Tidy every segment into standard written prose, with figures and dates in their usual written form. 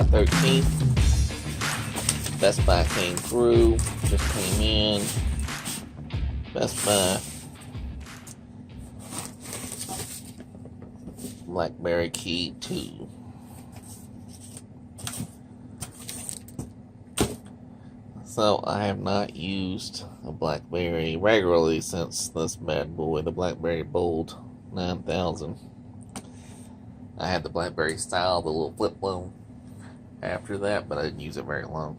13th. Best Buy came through, just came in. Best Buy. BlackBerry KEY2. So I have not used a BlackBerry regularly since this bad boy, the BlackBerry Bold 9000. I had the BlackBerry Style, the little flip phone after that, but I didn't use it very long.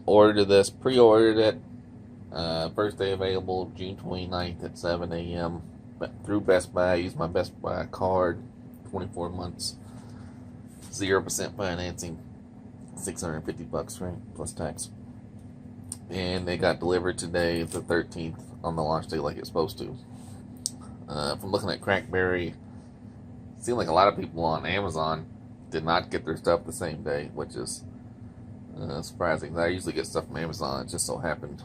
Ordered this, pre-ordered it. First day available, June 29th at 7 a.m. through Best Buy. I used my Best Buy card, 24 months, 0% financing, $650, right, plus tax. And they got delivered today, the 13th, on the launch day like it's supposed to. From looking at Crackberry, it seemed like a lot of people on Amazon did not get their stuff the same day, which is surprising. I usually get stuff from Amazon. It just so happened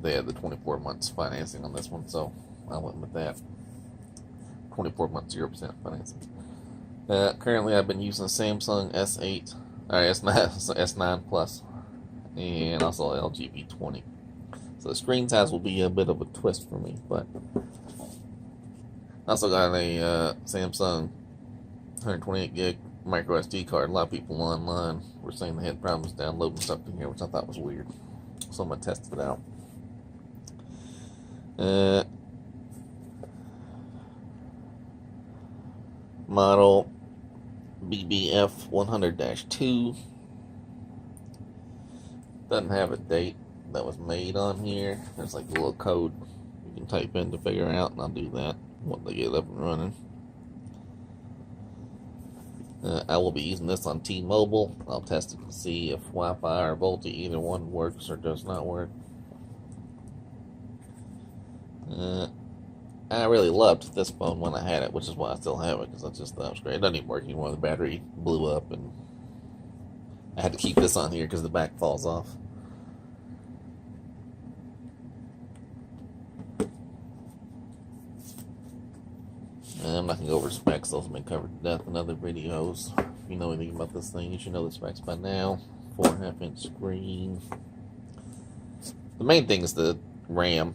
they had the 24 months financing on this one, so I went with that. 24 months, 0% financing. Currently, I've been using Samsung S8, S9 Plus, and also LG V20. So the screen size will be a bit of a twist for me, but I also got a Samsung 128 gig Microsd card. A lot of people online were saying they had problems downloading stuff in here, which I thought was weird. So I'm going to test it out. Model BBF100-2. Doesn't have a date that was made on here. There's like a little code you can type in to figure out, and I'll do that once they get up and running. I will be using this on T-Mobile. I'll test it to see if Wi-Fi or VoLTE, either one works or does not work. I really loved this phone when I had it, which is why I still have it, because I just thought it was great. It doesn't even work anymore. The battery blew up, and I had to keep this on here because the back falls off. I'm not going to go over specs. Those have been covered to death in other videos. If you know anything about this thing, you should know the specs by now. 4.5-inch screen. The main thing is the RAM.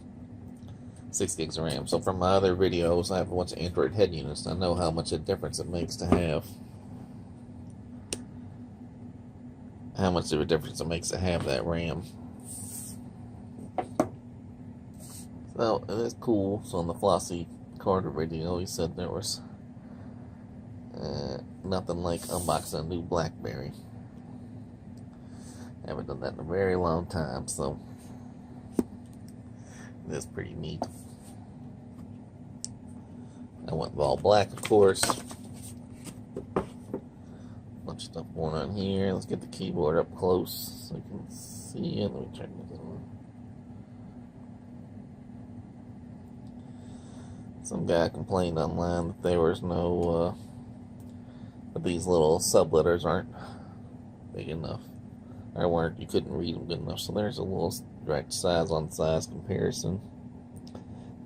6 gigs of RAM. So from my other videos, I have a bunch of Android head units. I know how much a difference it makes to have. How much of a difference it makes to have that RAM. So it is cool. So on the Flossy Carter video, he said there was nothing like unboxing a new BlackBerry. I haven't done that in a very long time, so that's pretty neat. I went with all black, of course. Bunch of stuff going on here. Let's get the keyboard up close so you can see it. Let me check this on. Some guy complained online that there was no, that these little subletters aren't big enough. Or you couldn't read them good enough. So there's a little direct size on size comparison.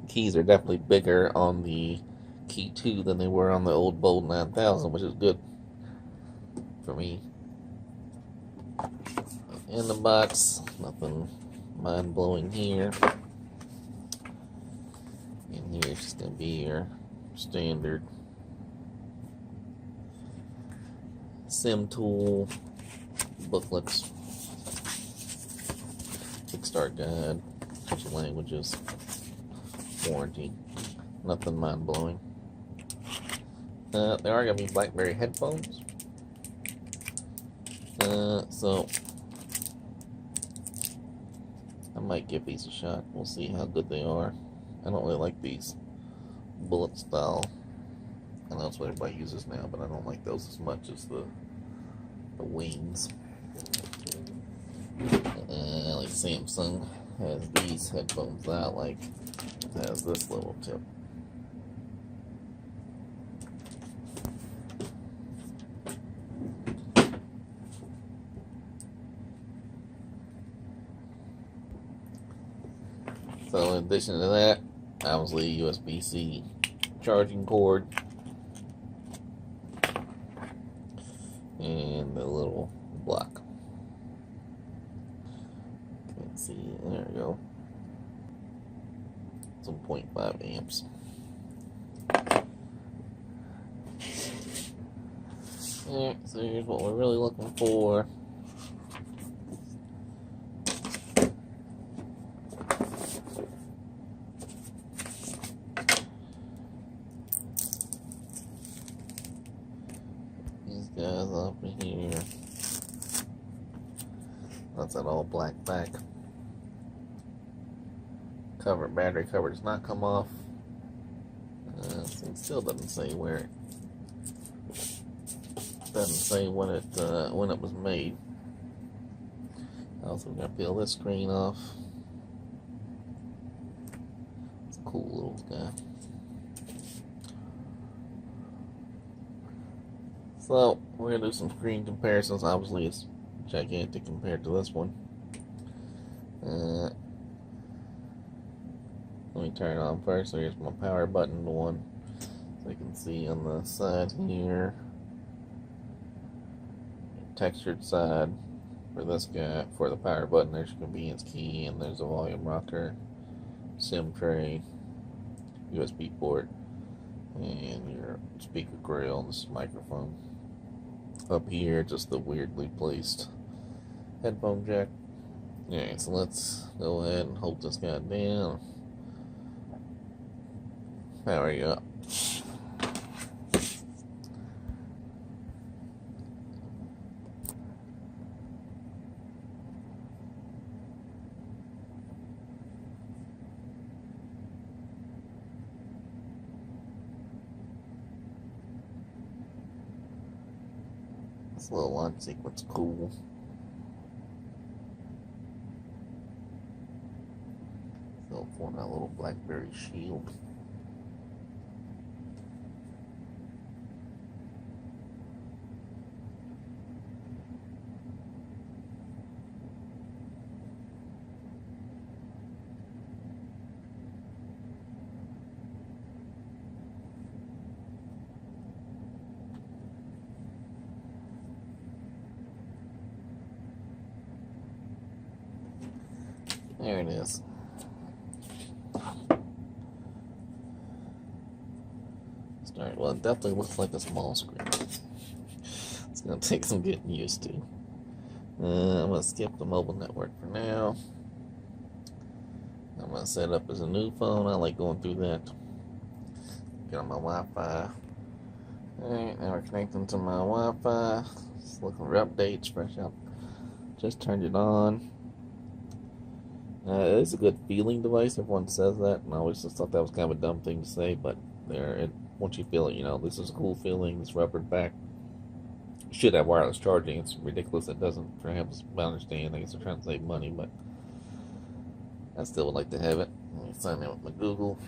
The keys are definitely bigger on the KEY2 than they were on the old Bold 9000, which is good for me. In the box, nothing mind-blowing here. And here's just going to be your standard SIM tool, booklets, Kickstart guide, teaching languages, warranty. Nothing mind-blowing. They are going to be BlackBerry headphones. So I might give these a shot. We'll see how good they are. I don't really like these bullet style. I know that's what everybody uses now, but I don't like those as much as the wings. Like Samsung has these headphones that I like. It has this little tip. So in addition to that, obviously USB-C charging cord. and the little block. Can't see, there we go. Some 0.5 amps. Alright, so here's what we're really looking for. These guys up in here. That's that all black back. Cover, battery cover does not come off. It still doesn't say where it. Doesn't say when it was made. Also, gonna peel this screen off. It's a cool little guy. So we're gonna do some screen comparisons. Obviously, it's gigantic compared to this one. Let me turn it on first. So here's my power button, the one. So you can see on the side here, textured side for this guy. For the power button, there's your convenience key, and there's a volume rocker, SIM tray, USB port, and your speaker grill, and this microphone. Up here, just the weirdly placed headphone jack. Alright, so let's go ahead and hold this guy down. Power you up. This little launch sequence cool. So for that little BlackBerry shield. There it is. Start. Well, it definitely looks like a small screen. It's gonna take some getting used to. I'm gonna skip the mobile network for now. I'm gonna set up as a new phone. I like going through that. Get on my Wi-Fi. Alright, now we're connecting to my Wi-Fi. Just looking for updates, fresh up. Just turned it on. It is a good feeling device. Everyone says that, and I always just thought that was kind of a dumb thing to say, but once you feel it, this is a cool feeling. This rubber back should have wireless charging. It's ridiculous it doesn't. Perhaps I understand. I guess they're trying to save money, but I still would like to have it. Let me sign in with my Google.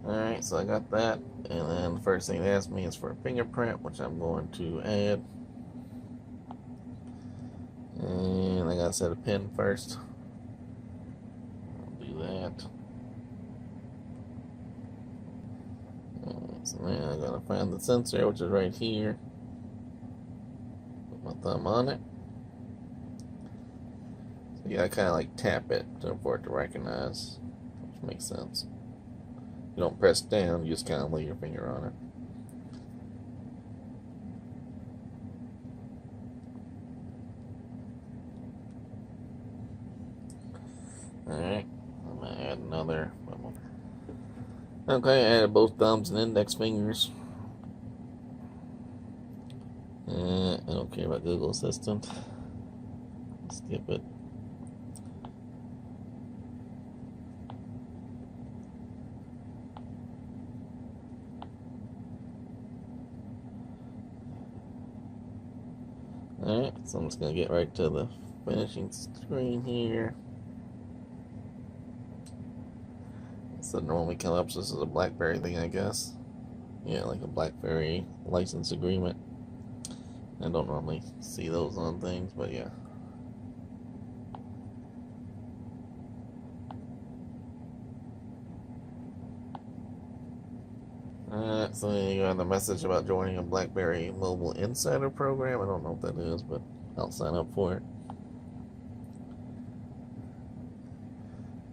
Alright, so I got that, and then the first thing it asks me is for a fingerprint, which I'm going to add. And I gotta set a pin first. I'll do that. So now I gotta find the sensor, which is right here. Put my thumb on it. So you gotta kind of like tap it for it to recognize, which makes sense. You don't press down, you just kind of lay your finger on it. Alright, I'm gonna add another. Okay, I added both thumbs and index fingers. I don't care about Google Assistant. Skip it. Alright, so I'm just going to get right to the finishing screen here. So normally come up, so this is a BlackBerry thing, I guess. Yeah, like a BlackBerry license agreement. I don't normally see those on things, but yeah. So you got the message about joining a BlackBerry Mobile Insider program. I don't know what that is, but I'll sign up for it.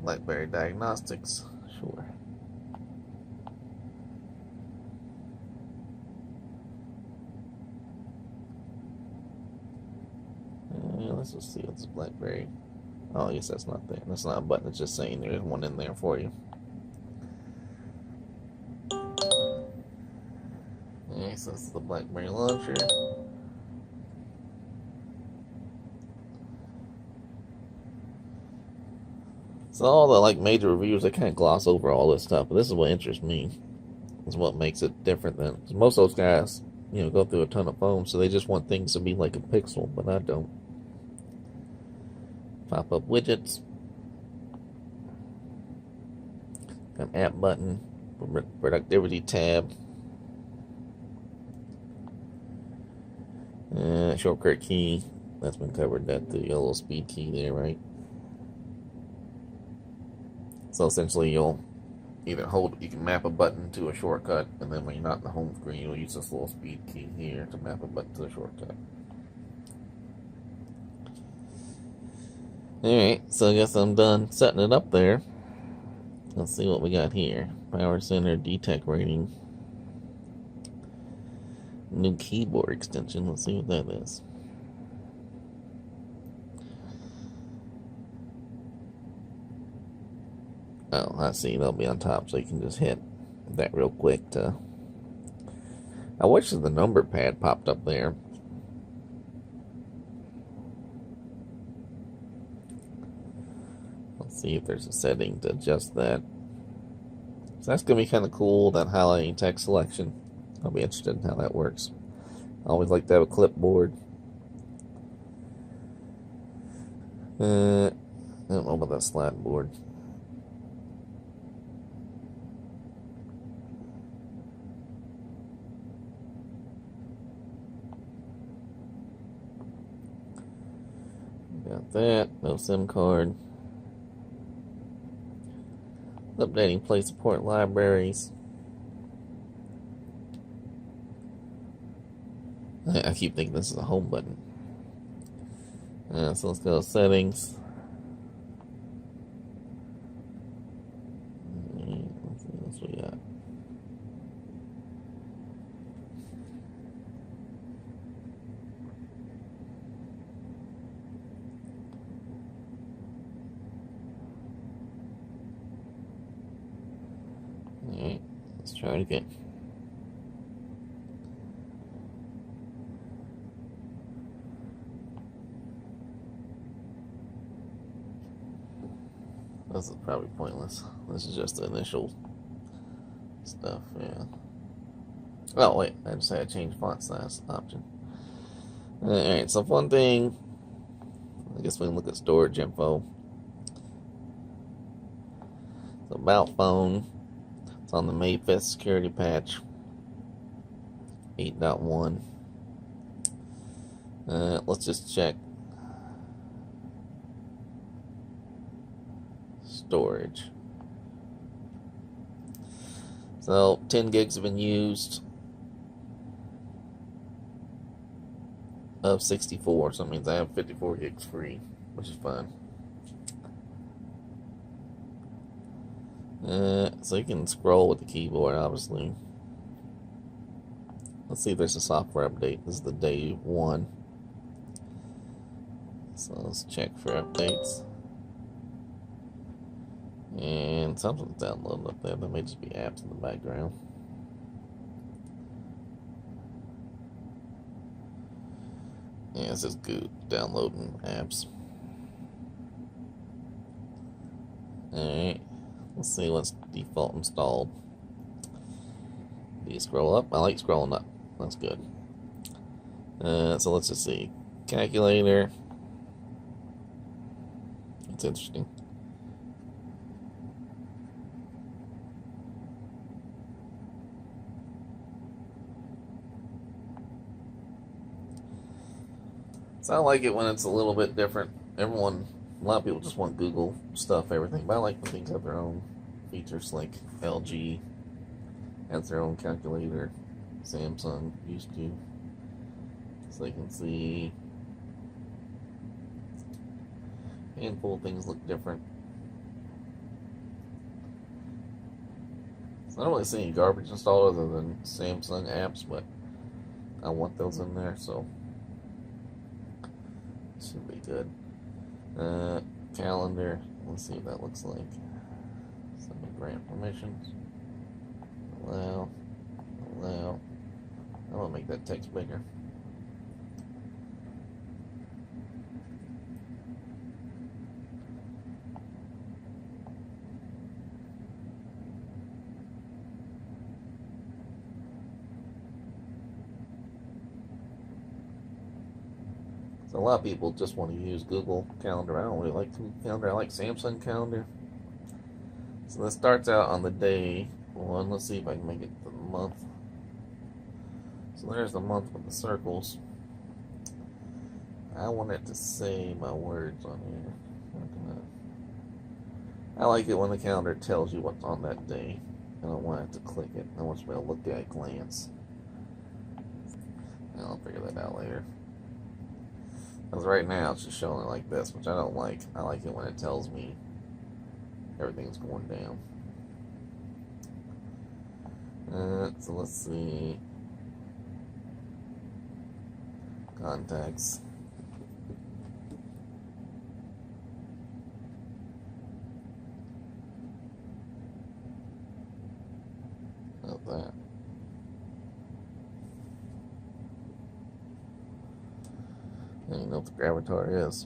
BlackBerry Diagnostics, sure. Let's just see what's BlackBerry. Oh, I guess that's not there. That's not a button. It's just saying there's one in there for you. Okay, so this is the BlackBerry launcher. So all the major reviewers, they kind of gloss over all this stuff, but this is what interests me. Is what makes it different than most of those guys. Go through a ton of phones, so they just want things to be like a pixel, but I don't. Pop up widgets. An app button, productivity tab. Shortcut key, that's been covered. That the yellow speed key there, right? So essentially, you'll either you can map a button to a shortcut, and then when you're not in the home screen, you'll use this little speed key here to map a button to the shortcut. Alright, so I guess I'm done setting it up there. Let's see what we got here. Power Center DTEC rating. New keyboard extension. Let's see what that is. Oh, I see. They'll be on top, so you can just hit that real quick. I wish the number pad popped up there. Let's see if there's a setting to adjust that. So that's going to be kind of cool, that highlighting text selection. I'll be interested in how that works. I always like to have a clipboard. I don't know about that slide board. Got that. No SIM card. Updating Play Support libraries. I keep thinking this is a home button. So let's go to settings. Let's see what else we got. Alright, let's try it again. This is probably pointless. This is just the initial stuff, yeah. Oh, wait, I just had to change font size option. Alright, so one thing, I guess we can look at storage info. So about phone, it's on the May 5th security patch, 8.1. Let's just check storage. So 10 gigs have been used of 64, so that means I have 54 gigs free, which is fine. So you can scroll with the keyboard, obviously. Let's see if there's a software update. This is the day 1. So let's check for updates. And something's downloaded up there. There may just be apps in the background. Yeah, this is good. Downloading apps. Alright. Let's see what's default installed. Do you scroll up? I like scrolling up. That's good. So let's just see. Calculator. That's interesting. So I like it when it's a little bit different. A lot of people just want Google stuff, everything, but I like when things have their own features, like LG has their own calculator. Samsung used to. So you can see a handful of things look different. So I don't really see any garbage installed other than Samsung apps, but I want those in there, so it should be good. Calendar, let's see what that looks like. Send me grant permissions. Allow. I'm gonna make that text bigger. So a lot of people just want to use Google Calendar. I don't really like Calendar. I like Samsung Calendar. So this starts out on the day one. Let's see if I can make it the month. So there's the month with the circles. I want it to say my words on here. I like it when the calendar tells you what's on that day. I don't want it to click it. I want you to be able to look at it at a glance. I'll figure that out later. Because right now it's just showing it like this, which I don't like. I like it when it tells me everything's going down. So let's see. Contacts. How's that? I don't even know what the gravatar is.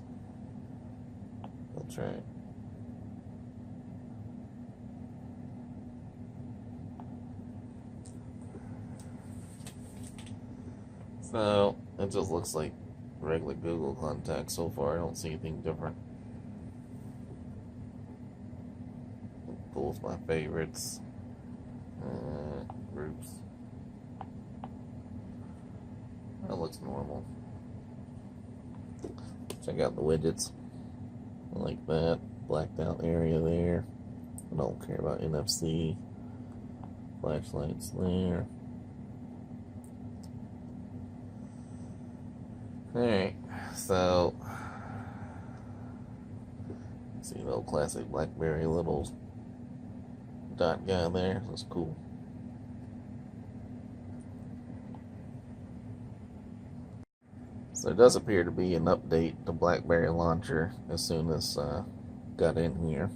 That's right. So it just looks like regular Google contacts so far. I don't see anything different. It pulls my favorites, groups. That looks normal. Check out the widgets. I like that. Blacked out area there. I don't care about NFC. Flashlights there. Alright, so see the old classic BlackBerry little dot guy there. That's cool. So there does appear to be an update to BlackBerry launcher as soon as got in here,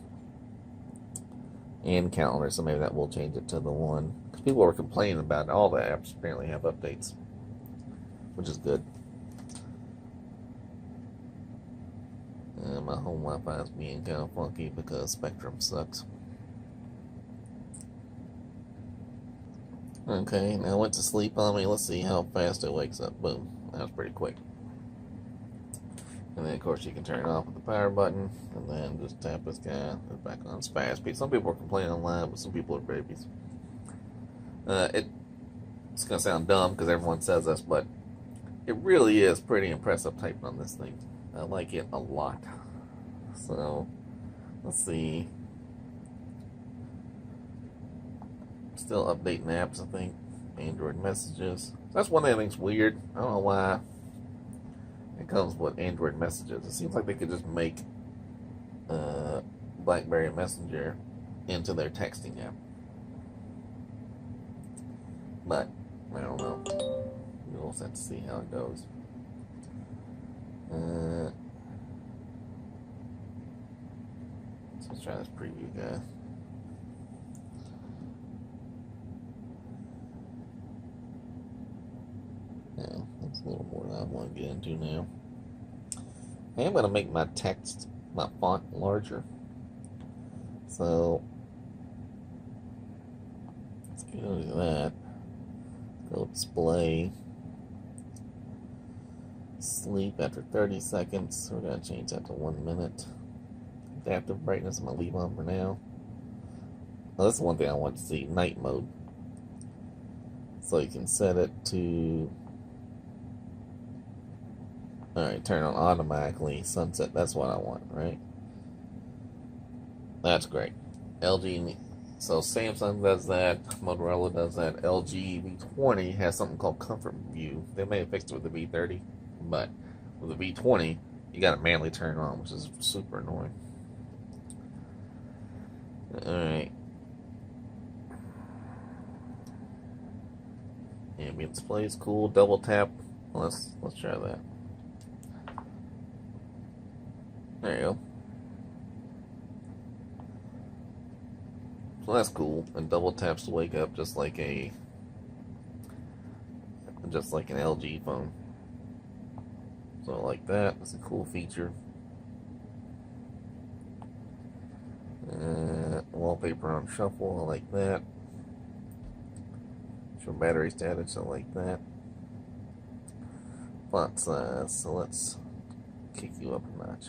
and calendar. So maybe that will change it to the one, because people were complaining about it. All the apps apparently have updates, which is good. My home Wi-Fi is being kind of funky because Spectrum sucks. Okay, now it went to sleep on me. Let's see how fast it wakes up. Boom. That was pretty quick. And then, of course, you can turn it off with the power button, and then just tap this guy. It's back on its fast speed. Some people are complaining online, but some people are babies. It's going to sound dumb because everyone says this, but it really is pretty impressive typing on this thing. I like it a lot. So, let's see. Still updating apps, I think. Android messages. That's one thing I think's weird. I don't know why it comes with Android messages. It seems like they could just make BlackBerry Messenger into their texting app. But, I don't know. We'll just have to see how it goes. Let's try this preview guy. Yeah, that's a little more than I want to get into now. I am going to make my text, my font larger. So, let's go to that. Go display. Sleep after 30 seconds. We're going to change that to 1 minute. Adaptive brightness, I'm going to leave on for now. Well, that's the one thing I want to see, night mode. So you can set it to, alright, turn on automatically, sunset, that's what I want, right? That's great. LG So Samsung does that, Motorola does that, LG V20 has something called Comfort View. They may have fixed it with the V30, but with the V20, you got to manually turn it on, which is super annoying. Alright. Ambient display is cool. Double tap. Let's try that. There you go. So that's cool. And double taps to wake up just like an LG phone. So like that. That's a cool feature. Wallpaper on shuffle. I like that. Show battery status. I like that. Font size. So let's kick you up a notch.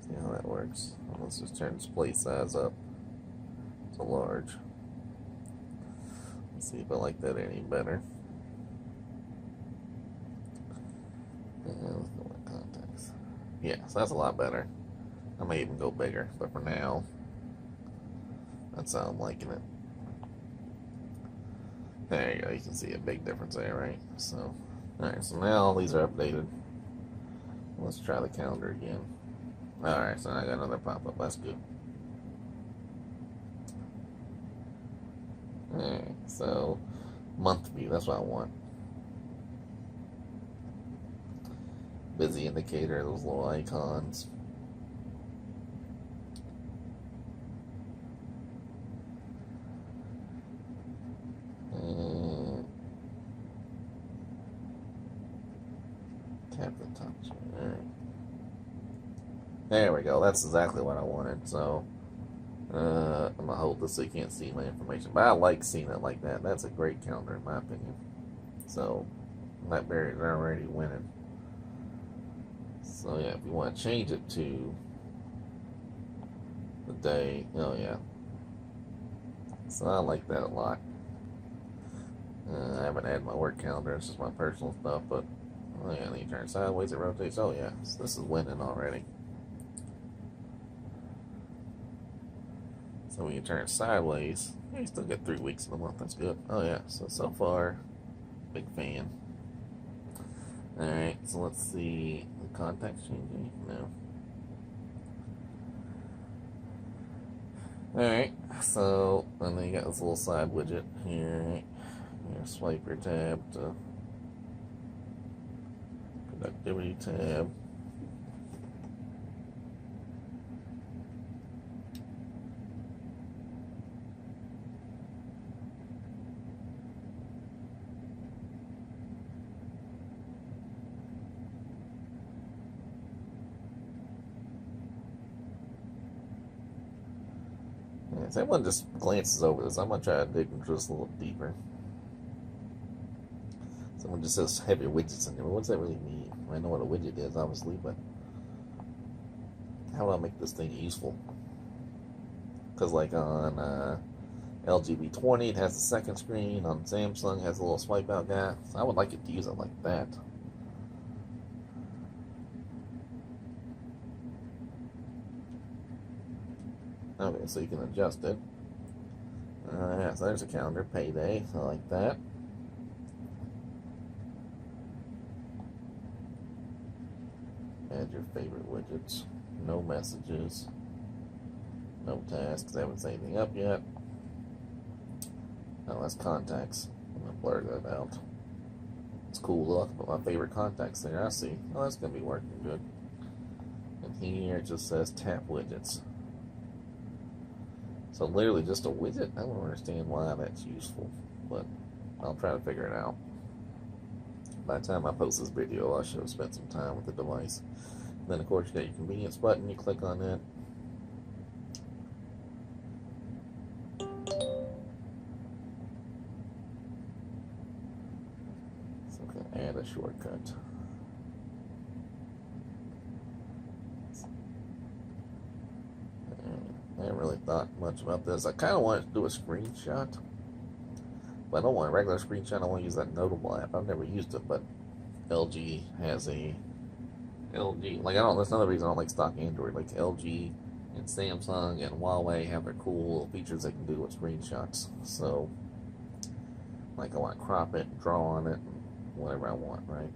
See how that works. Let's just turn display size up to large. Let's see if I like that any better. And let's go with contacts. Yeah, so that's a lot better. I may even go bigger, but for now, that's how I'm liking it. There you go. You can see a big difference there, right? So, alright, so now all these are updated. Let's try the calendar again. Alright, so I got another pop-up. That's good. Alright, so month view, that's what I want. Busy indicator, those little icons. And tap the top. Alright. There we go. That's exactly what I wanted. So I'm gonna hold this so you can't see my information, but I like seeing it like that. That's a great calendar in my opinion. So BlackBerry is already winning. So yeah, if you want to change it to the day, oh yeah. So I like that a lot. I haven't added my work calendar. It's just my personal stuff, but oh yeah, then you turn sideways, it rotates. Oh yeah, so this is winning already. So when you turn it sideways, you still get 3 weeks in a month. That's good. Oh yeah, so far, big fan. Alright, so let's see. The contacts changing? No. Alright, so and then you got this little side widget here. Your swiper tab to productivity tab. If everyone just glances over this, I'm going to try to dig into this a little deeper. Someone just says heavy widgets in there. What does that really mean? I know what a widget is, obviously, but how do I make this thing useful? Because like on LG V20, it has the second screen. On Samsung, it has a little swipe out guy. So I would like it to use it like that. Okay, so you can adjust it. Yeah, so there's a calendar, payday, I like that. Add your favorite widgets. No messages. No tasks. I haven't set anything up yet. Oh, that's contacts. I'm going to blur that out. It's cool. Look, but my favorite contacts there. I see. Oh, that's going to be working good. And here it just says tap widgets. So literally just a widget? I don't understand why that's useful, but I'll try to figure it out. By the time I post this video, I should have spent some time with the device. And then of course you got your convenience button, you click on that. So I can add a shortcut. I haven't really thought much about this. I kind of wanted to do a screenshot, but I don't want a regular screenshot. I want to use that Notable app. I've never used it, but LG has a LG. Like that's another reason I don't like stock Android. Like LG And Samsung and Huawei have their cool features they can do with screenshots. So, like I want to crop it, draw on it, whatever I want, right?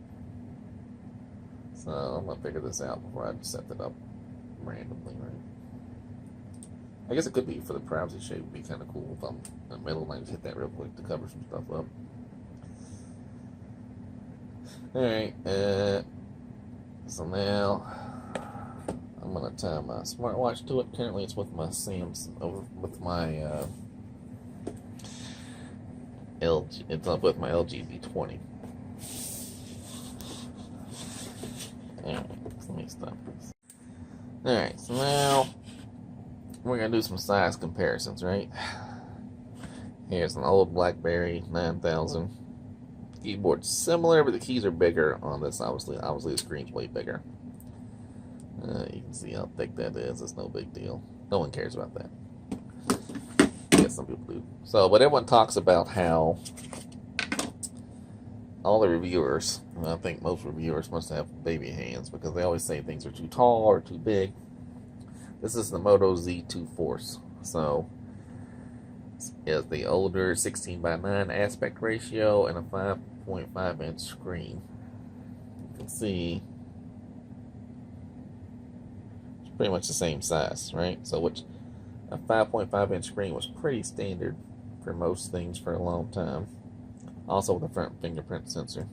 So I'm gonna figure this out before I just set it up randomly, right? I guess it could be for the privacy shape. Would be kind of cool if I'm in the middle and I just hit that real quick to cover some stuff up. All right, so now I'm gonna tie my smartwatch to it. Currently, it's with my with my LG. It's up with my LG V20. All right, so let me stop this. All right, so now we're gonna do some size comparisons, right? Here's an old BlackBerry 9000. Keyboard's similar, but the keys are bigger on this. Obviously the screen's way bigger. You can see how thick that is. It's no big deal. No one cares about that. I guess some people do. So, but everyone talks about how all the reviewers, and I think most reviewers must have baby hands because they always say things are too tall or too big. This is the Moto Z2 Force. So, it's the older 16:9 aspect ratio and a 5.5 inch screen. You can see it's pretty much the same size, right? So which a 5.5 inch screen was pretty standard for most things for a long time. Also with a front fingerprint sensor.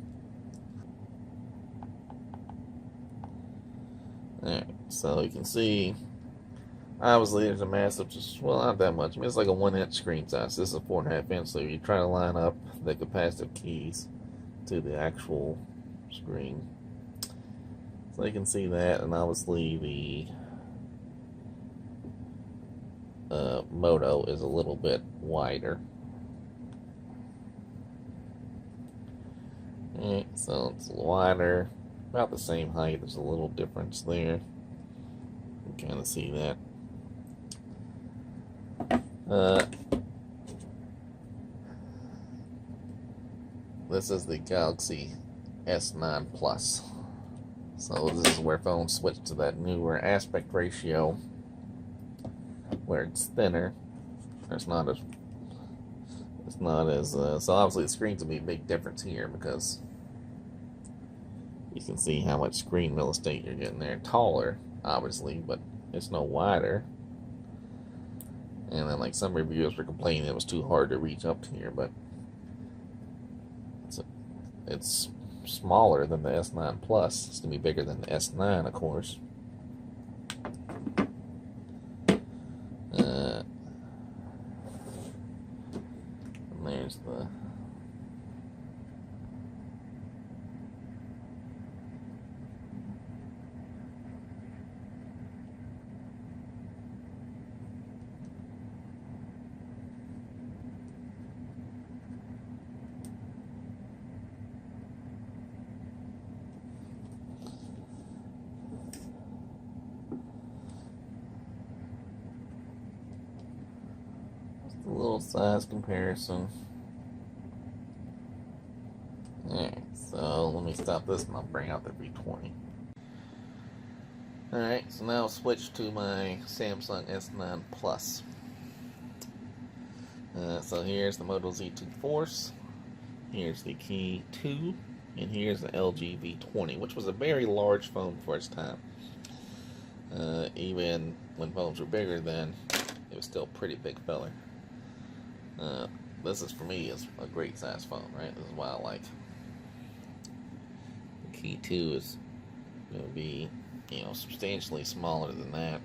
Alright, so you can see obviously there's a massive, well, not that much. I mean, it's like a 1 inch screen size. This is a 4.5 inch, so you try to line up the capacitive keys to the actual screen. So you can see that, and obviously the Moto is a little bit wider. Alright, so it's wider, about the same height. There's a little difference there. You can kind of see that. This is the Galaxy S9 Plus. So this is where phones switch to that newer aspect ratio, where it's thinner. It's not as so obviously the screen's gonna be a big difference here because you can see how much screen real estate you're getting there. Taller, obviously, but it's no wider. And then, like, some reviewers were complaining it was too hard to reach up to here, but it's smaller than the S9 Plus. It's going to be bigger than the S9, of course. And there's the... a little size comparison. Alright, so let me stop this and I'll bring out the V20. Alright, so now I'll switch to my Samsung S9 Plus. So here's the Moto Z2 Force, here's the KEY2, and here's the LG V20, which was a very large phone for its time. Even when phones were bigger then, it was still a pretty big fella. This is, for me, is a great size phone, right? This is why I like. The KEY2 is going to be, substantially smaller than that.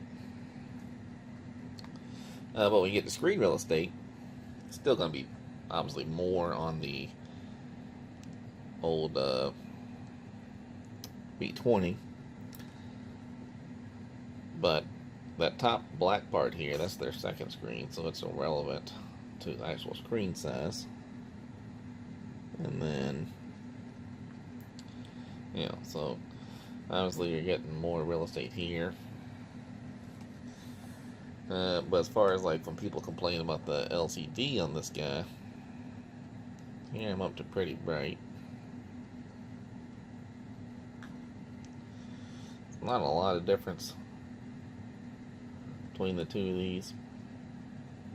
But when you get to screen real estate, it's still going to be obviously more on the old V20. But that top black part here, that's their second screen, so it's irrelevant to the actual screen size. And then, so obviously you're getting more real estate here. But as far as like when people complain about the LCD on this guy, here I'm up to pretty bright. Not a lot of difference between the two of these.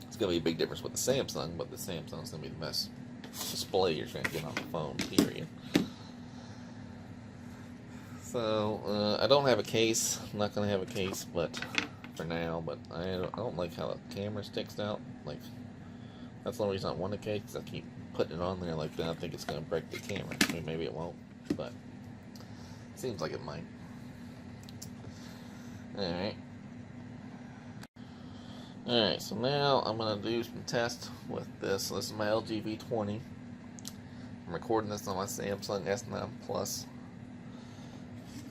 It's going to be a big difference with the Samsung, but the Samsung's going to be the best display you're going to get on the phone, period. So, I don't have a case. I'm not going to have a case, but for now, but I don't like how the camera sticks out. Like, that's the only reason I want a case, because I keep putting it on there like that. I think it's going to break the camera. I mean, maybe it won't, but it seems like it might. Alright. Alright, so now I'm going to do some tests with this. So this is my LG V20. I'm recording this on my Samsung S9 Plus.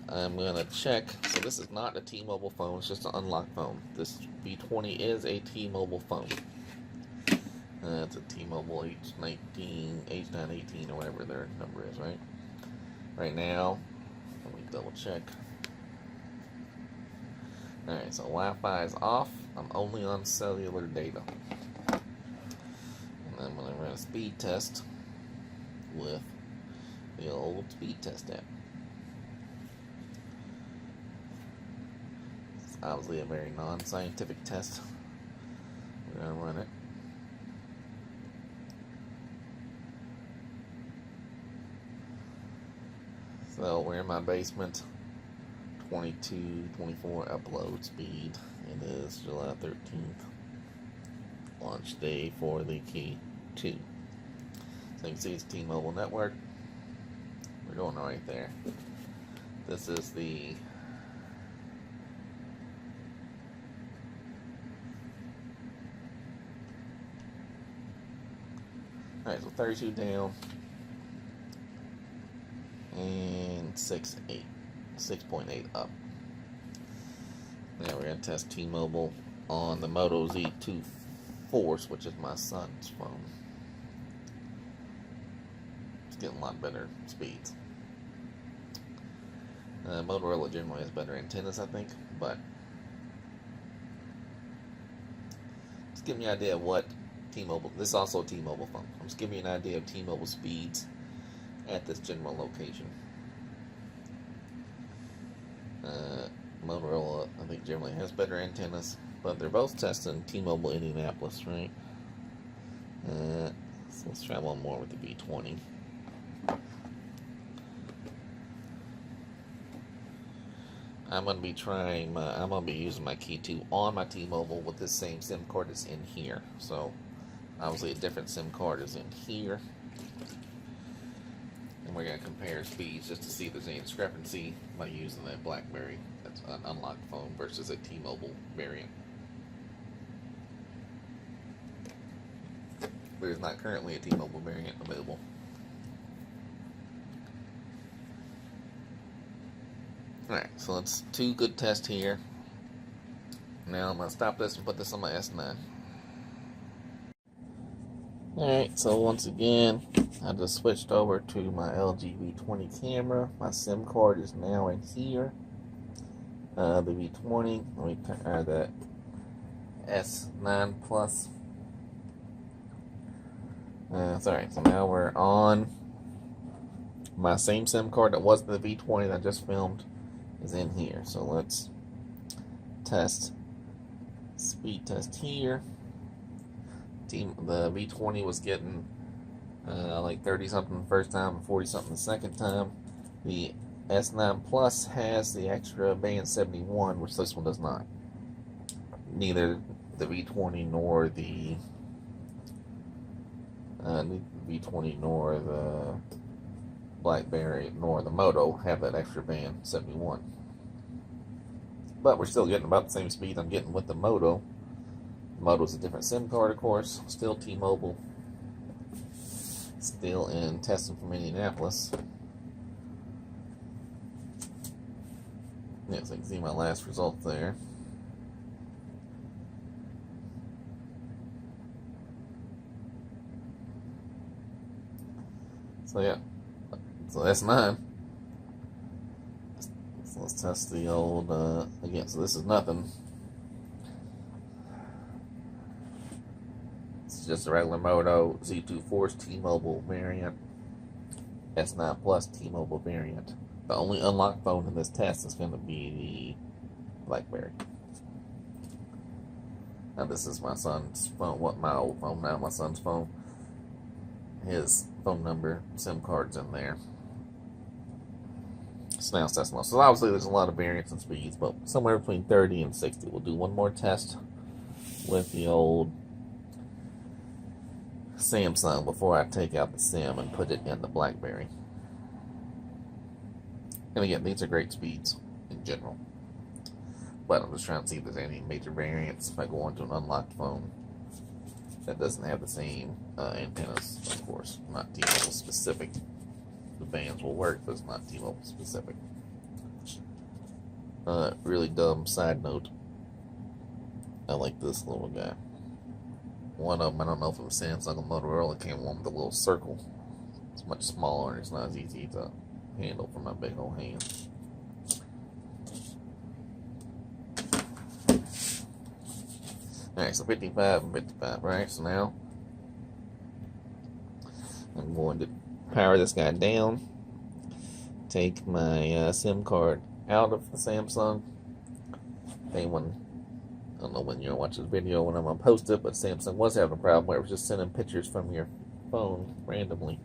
I'm going to check. So this is not a T-Mobile phone, it's just an unlocked phone. This V20 is a T-Mobile phone. It's a T-Mobile H918 or whatever their number is, right? Right now, let me double check. Alright, so Wi-Fi is off. I'm only on cellular data. And I'm going to run a speed test with the old speed test app. It's obviously a very non-scientific test. We're going to run it. So we're in my basement. 24 upload speed. It is July 13th. Launch day for the KEY2. So you can see it's T-Mobile network. We're going right there. This is the alright, so 32 down and 6.8 up. Now we're going to test T-Mobile on the Moto Z2 Force, which is my son's phone. It's getting a lot better speeds. Motorola generally has better antennas, I think, but just give me an idea of what T-Mobile, this is also a T-Mobile phone. I'm just giving you an idea of T-Mobile speeds at this general location. Motorola, I think, generally has better antennas, but they're both testing T-Mobile Indianapolis, right? So let's try one more with the V20. I'm going to be using my KEY2 on my T-Mobile with this same SIM card that's in here. So obviously a different SIM card is in here. And we're going to compare speeds just to see if there's any discrepancy by using a BlackBerry, that's an unlocked phone, versus a T-Mobile variant. There's not currently a T-Mobile variant available. Alright, so it's two good tests here. Now I'm going to stop this and put this on my S9. Alright, so once again, I just switched over to my LG V20 camera. My SIM card is now in here. The V20, let me turn the S9 Plus. Sorry, so now we're on my same SIM card that was the V20 that I just filmed is in here. So let's test, speed test here. The V20 was getting like 30 something the first time and 40 something the second time. The S9 Plus has the extra band 71, which this one does not. Neither the V20 nor the V20 nor the BlackBerry nor the Moto have that extra band 71. But we're still getting about the same speed I'm getting with the Moto. The Moto's a different SIM card, of course. Still T-Mobile. Still in testing from Indianapolis. Yeah, so you can see my last result there. So yeah, so that's mine. So let's test the old, again, so this is nothing. It's just a regular Moto Z2 Force T-Mobile variant, S9 Plus T-Mobile variant. The only unlocked phone in this test is going to be the BlackBerry. Now this is my son's phone, my old phone now, my son's phone. His phone number, SIM card's in there. So now it's decimal. So obviously there's a lot of variance in speeds, but somewhere between 30 and 60. We'll do one more test with the old Samsung before I take out the SIM and put it in the BlackBerry. And again, these are great speeds in general. But I'm just trying to see if there's any major variance if I go onto an unlocked phone that doesn't have the same antennas, of course. Not T-Mobile specific. The bands will work, but it's not T-Mobile specific. Really dumb side note. I like this little guy. One of them, I don't know if it was Samsung or Motorola, came one with a little circle. It's much smaller and it's not as easy to handle for my big old hand. Alright, so 55 and 55, right? So now I'm going to power this guy down, take my SIM card out of the Samsung. Anyone, I don't know when you're watching this video when I'm going to post it, but Samsung was having a problem where it was just sending pictures from your phone randomly.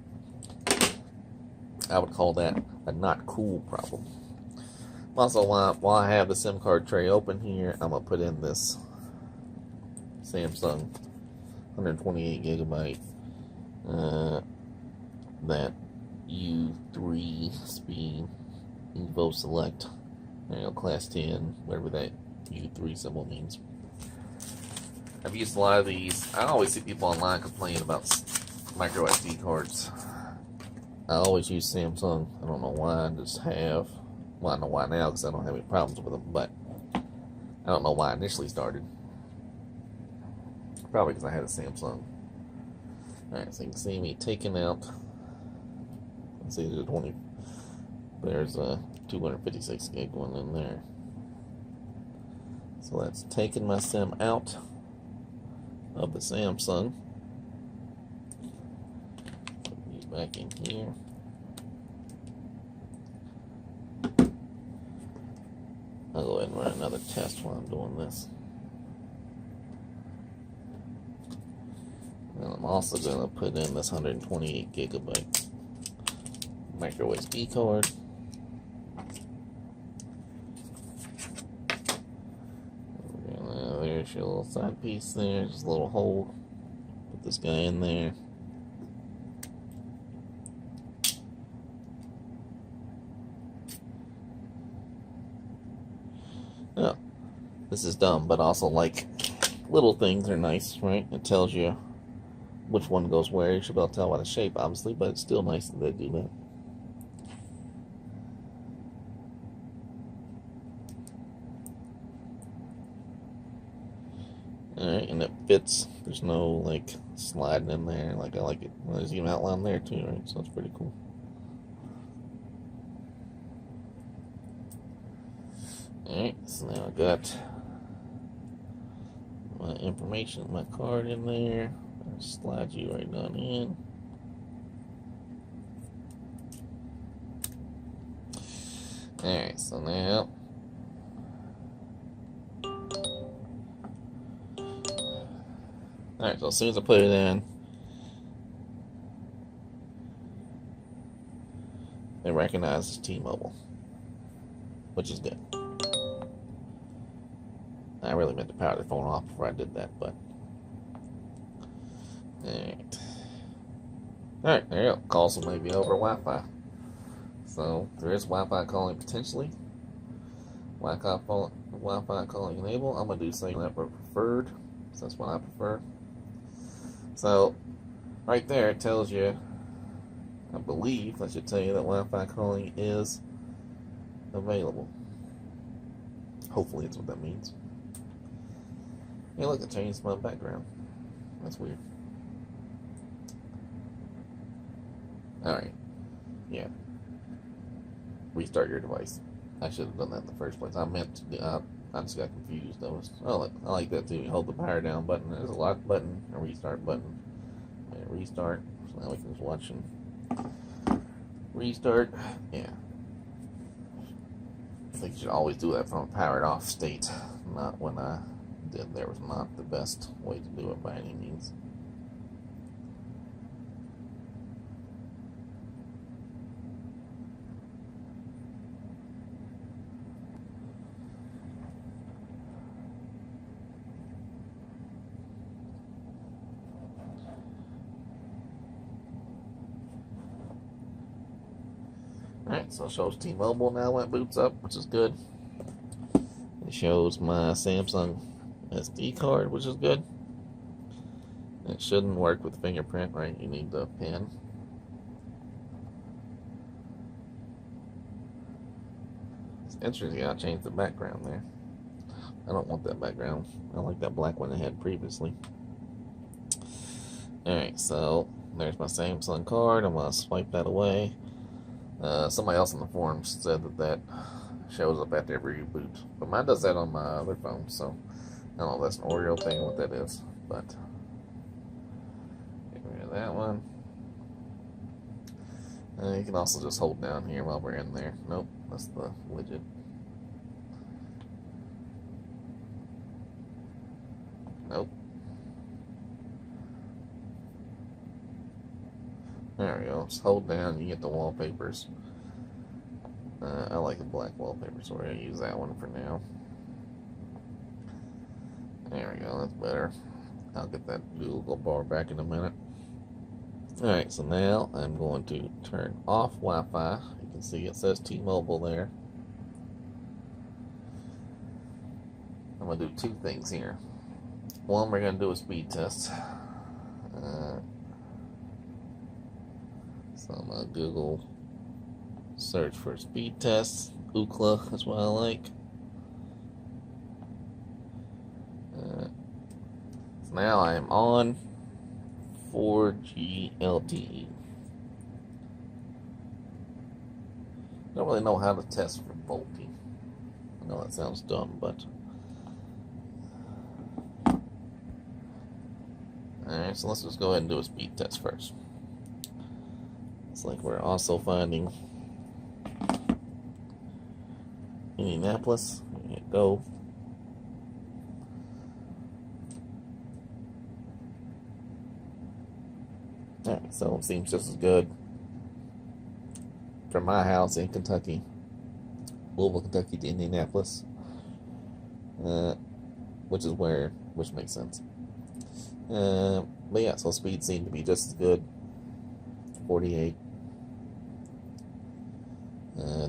I would call that a not cool problem. Also, while I have the SIM card tray open here, I'm going to put in this Samsung 128 gigabyte that U3 speed Evo Select, class 10, whatever that U3 symbol means. I've used a lot of these. I always see people online complaining about Microsd cards. I always use Samsung. I don't know why. I just have. Well, I know why now because I don't have any problems with them, but I don't know why I initially started. Probably because I had a Samsung. Alright, so you can see me taking out. Let's see, there's a 20. There's a 256 gig one in there. So that's taking my SIM out of the Samsung. Put these back in here. I'll go ahead and run another test while I'm doing this. And I'm also going to put in this 128 gigabyte Microsd card. There's your little side piece there, just a little hole. Put this guy in there. Oh, this is dumb, but also like little things are nice, right? It tells you which one goes where. You should be able to tell by the shape, obviously, but it's still nice that they do that. Alright, and it fits. There's no like sliding in there. Like I like it. Well, there's even outline there too, right? So it's pretty cool. Alright, so now I got my information, my card in there. I'll slide you right down in. Alright, so now alright, so as soon as I put it in, it recognizes T-Mobile, which is good. I really meant to power the phone off before I did that, but alright. Alright, there you go. Calls will maybe over Wi-Fi. So there is Wi-Fi calling potentially. Wi-Fi calling enabled. I'm gonna do something that preferred. So that's what I prefer. So right there it tells you, I believe that should tell you that Wi-Fi calling is available. Hopefully that's what that means. Hey look, it changed my background. That's weird. Alright. Yeah. Restart your device. I should have done that in the first place. I meant to do, I just got confused. I like that too. You hold the power down button. There's a lock button, a restart button, and restart. So now we can just watch and restart. Yeah. I think you should always do that from a powered off state, not when did there was not the best way to do it by any means. Alright, so it shows T-Mobile now when it boots up, which is good. It shows my Samsung SD card, which is good. It shouldn't work with fingerprint, right? You need the pin. It's interesting how I changed the background there. I don't want that background. I like that black one I had previously. Alright, so there's my Samsung card. I'm going to swipe that away. Somebody else in the forums said that shows up after every reboot, but mine does that on my other phone, so I don't know if that's an Oreo thing or what that is, but get rid of that one. You can also just hold down here while we're in there. Nope, that's the widget. Nope. There we go. Just hold down, you get the wallpapers. I like the black wallpaper, so we're going to use that one for now. There we go, that's better. I'll get that Google bar back in a minute. Alright, so now I'm going to turn off Wi-Fi. You can see it says T-Mobile there. I'm going to do two things here. One, we're going to do a speed test. So I'm going to Google search for speed tests. Ookla, that's what I like. So now I am on 4G LTE. Don't really know how to test for VoLTE. I know that sounds dumb, but alright, so let's just go ahead and do a speed test first. It's like we're also finding Indianapolis. Hit go. Alright, so it seems just as good from my house in Kentucky, Louisville, Kentucky to Indianapolis, which makes sense. But yeah, so speed seemed to be just as good. 48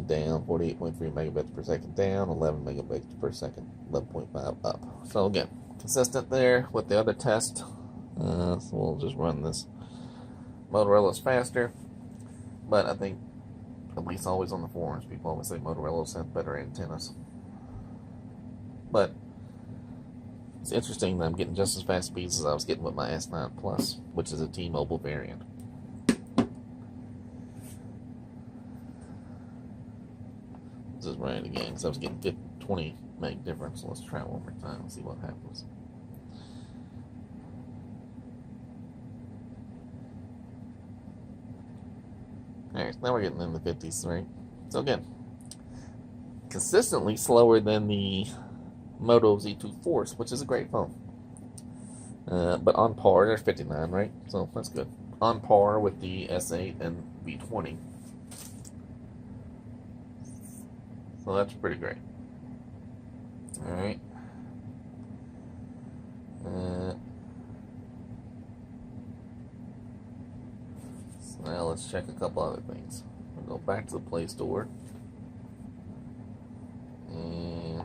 down, 48.3 megabits per second down, 11 megabits per second, 11.5 up. So again, consistent there with the other test. So we'll just run this. Motorola's faster, but I think, at least always on the forums, people always say Motorola's have better antennas. But it's interesting that I'm getting just as fast speeds as I was getting with my S9 Plus, which is a T-Mobile variant. This is right again, because I was getting 20 meg difference. So let's try it one more time and see what happens. Alright, now we're getting in the 50s, right? So again, consistently slower than the Moto Z2 Force, which is a great phone. But on par, there's 59, right? So that's good. On par with the S8 and V20. So that's pretty great. Alright. So now let's check a couple other things. We'll go back to the Play Store. And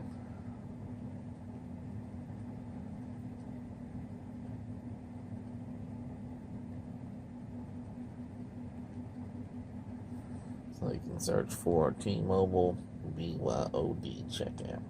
so you can search for T-Mobile BYOD checkout.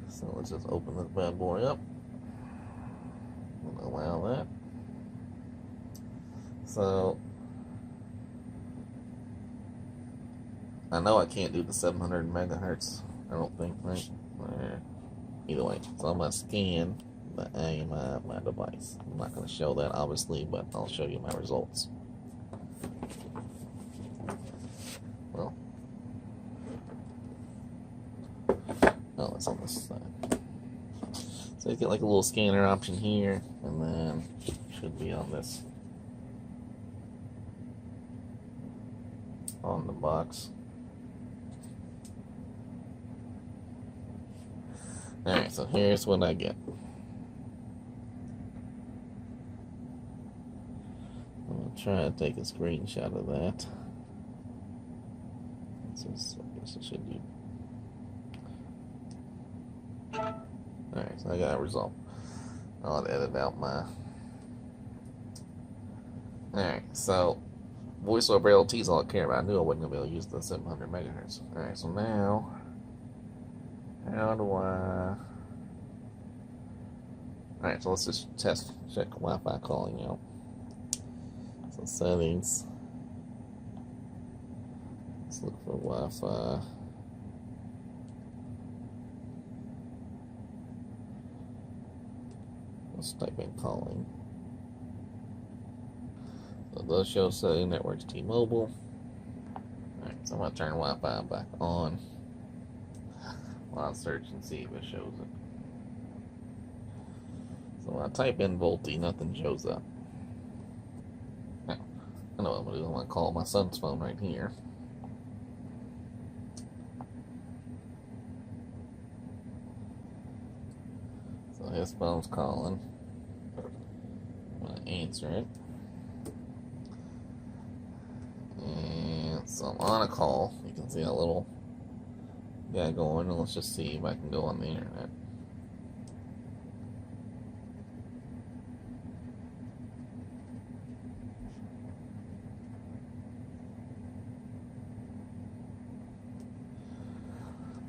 So let's just open this bad boy up and allow that. So I know I can't do the 700 megahertz, I don't think, right? Either way, so I'm going to scan the aim at my device. I'm not going to show that obviously, but I'll show you my results. Well, oh, it's on this side. So you get like a little scanner option here, and then should be on this, on the box. Alright, so here's what I get. I'm going to try to take a screenshot of that. I guess it should be. Alright, so I got a result. I'll edit out my. Alright, so voice over LT is all I care about. I knew I wasn't going to be able to use the 700 megahertz. Alright, so now, how do I. Alright, so let's just check Wi-Fi calling out. So settings. Let's look for Wi-Fi. Let's type in calling. So it does show setting networks T-Mobile. Alright, so I'm going to turn Wi-Fi back on while I search and see if it shows it. So when I type in Volti, nothing shows up. Now, I know what I'm going to do. I'm going to call my son's phone right here. So his phone's calling. I'm going to answer it. And so I'm on a call. You can see a little guy going, and let's just see if I can go on the internet.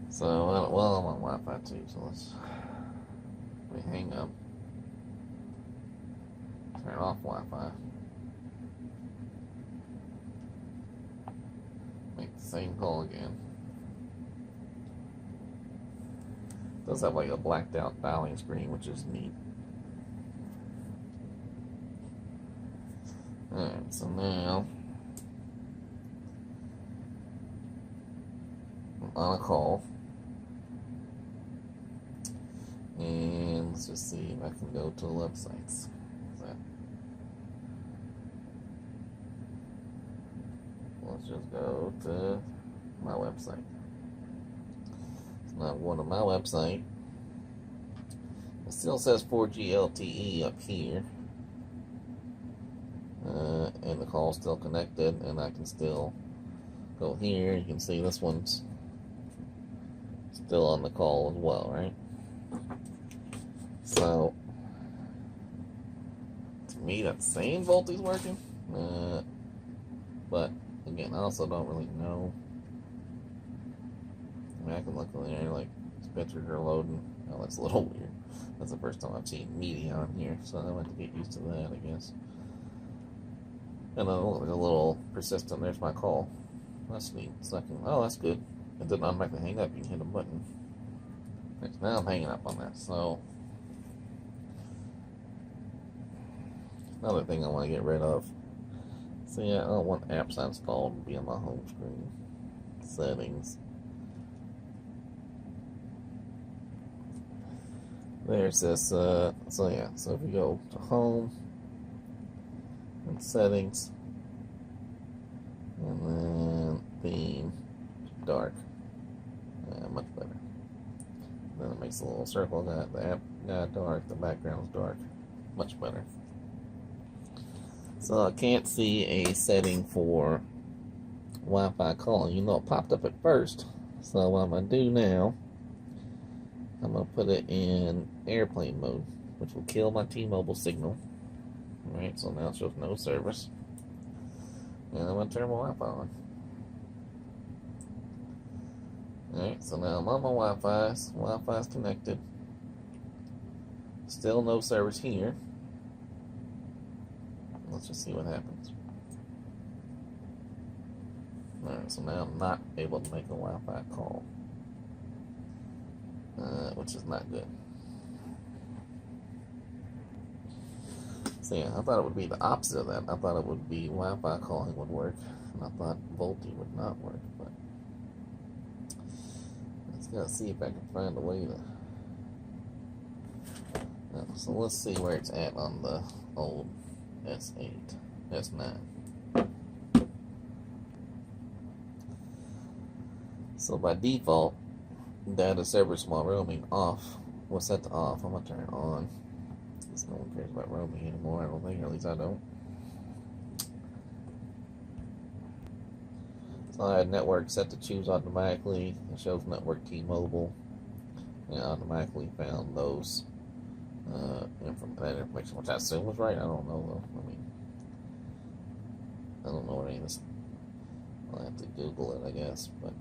So, well, I'm on Wi-Fi too, so let me hang up. Turn off Wi-Fi. Make the same call again. It does have like a blacked out dialing screen, which is neat. Alright, so now I'm on a call. And let's just see if I can go to the websites. Let's just go to my website. So now I'm going to my website. It still says 4G LTE up here. And the call's still connected, and I can still go here. You can see this one's still on the call as well, right? So, to me, that's saying Volti's working. But, again, I also don't really know. I mean, I can look in there, like, these pictures are loading. Oh, that's a little weird. That's the first time I've seen media on here, so I have to get used to that, I guess. And then look, a little persistent. There's my call. That's neat. So I can, oh, that's good. It didn't automatically hang up. You can hit a button. Now I'm hanging up on that. So, another thing I want to get rid of. So yeah, I don't want apps installed to be on my home screen. Settings. There's this, so yeah, so if you go to home, and settings, and then theme, dark, much better. Then it makes a little circle, got the app got dark, the background's dark, much better. So I can't see a setting for Wi-Fi calling. You know, it popped up at first. So what I'm going to do now, I'm going to put it in airplane mode, which will kill my T-Mobile signal. Alright, so now it shows no service. And I'm going to turn my Wi-Fi on. Alright, so now I'm on my Wi-Fi. Wi-Fi is connected. Still no service here. Let's just see what happens. Alright, so now I'm not able to make a Wi-Fi call. Which is not good. So yeah, I thought it would be the opposite of that. I thought it would be Wi-Fi calling would work, and I thought VoLTE would not work. But let's gotta see if I can find a way to. So let's see where it's at on the old S8, S9. So by default, data service while roaming off was set to off. I'm gonna turn it on. Because no one cares about roaming anymore, I don't think, or at least I don't. So I had network set to choose automatically. It shows network T-Mobile. And automatically found those that information, which I assume was right. I don't know though. I mean, I don't know what any of this. I'll have to Google it, I guess. But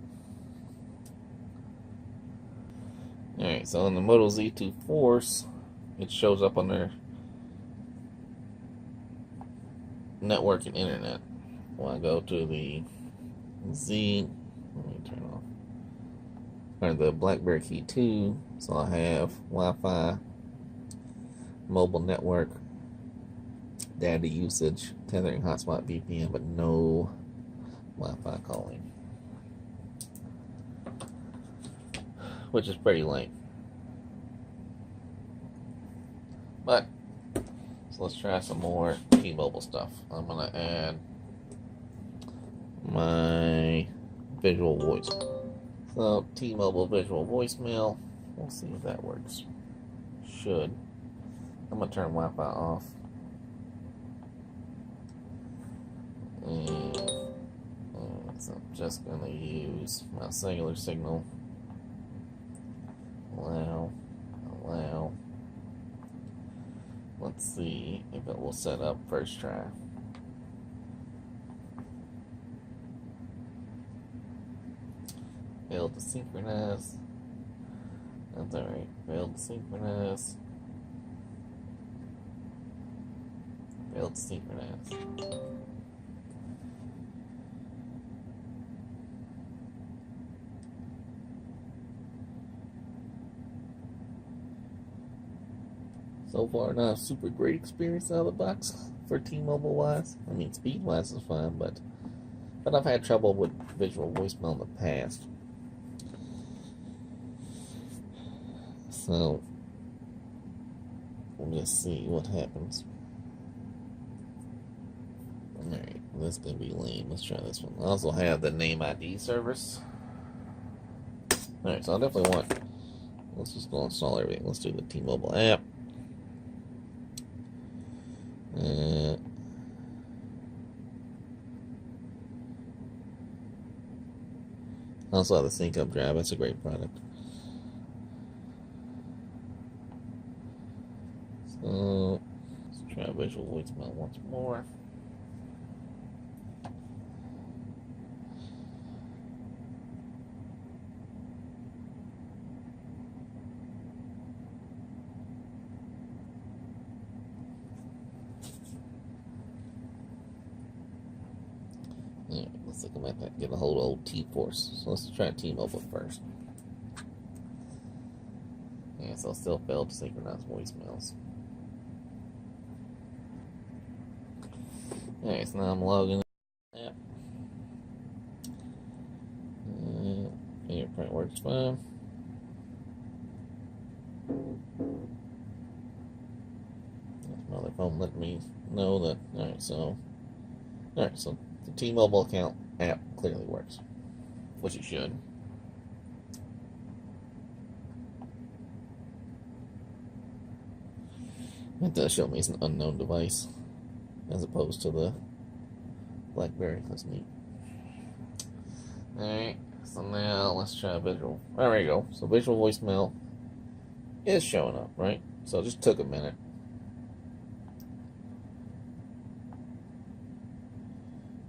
alright, so on the Moto Z2 Force, it shows up on their network and internet. When I go to the Z, let me turn off, or the BlackBerry KEY2, so I have Wi-Fi, mobile network, data usage, tethering, hotspot, VPN, but no Wi-Fi calling, which is pretty lame. But so let's try some more T-Mobile stuff. I'm gonna add my visual voice. So T-Mobile visual voicemail. We'll see if that works. Should. I'm gonna turn Wi-Fi off. And so I'm just gonna use my cellular signal. Allow. Let's see if it will set up first try. Failed to synchronize. That's alright. Failed to synchronize. Failed to synchronize. So far, not a super great experience out of the box for T-Mobile wise. I mean, speed wise is fine, but I've had trouble with visual voicemail in the past. So we'll just see what happens. Alright, this is gonna be lame. Let's try this one. I also have the name ID service. Alright, so I definitely want. Let's just go install everything. Let's do the T-Mobile app. I also have the Sync Up Drive. That's a great product. So let's try visual voicemail once more. Alright, let's see if I might get a hold of old T-Force. So let's try T-Mobile first. Yeah, so still failed to synchronize voicemails. Alright, so now I'm logging in. App. Fingerprint works fine. My other phone let me know that. Alright, so the T-Mobile account app clearly works, which it should. It does show me it's an unknown device, as opposed to the BlackBerry. That's neat. Alright, so now let's try visual. There we go. So visual voicemail is showing up, right? So it just took a minute.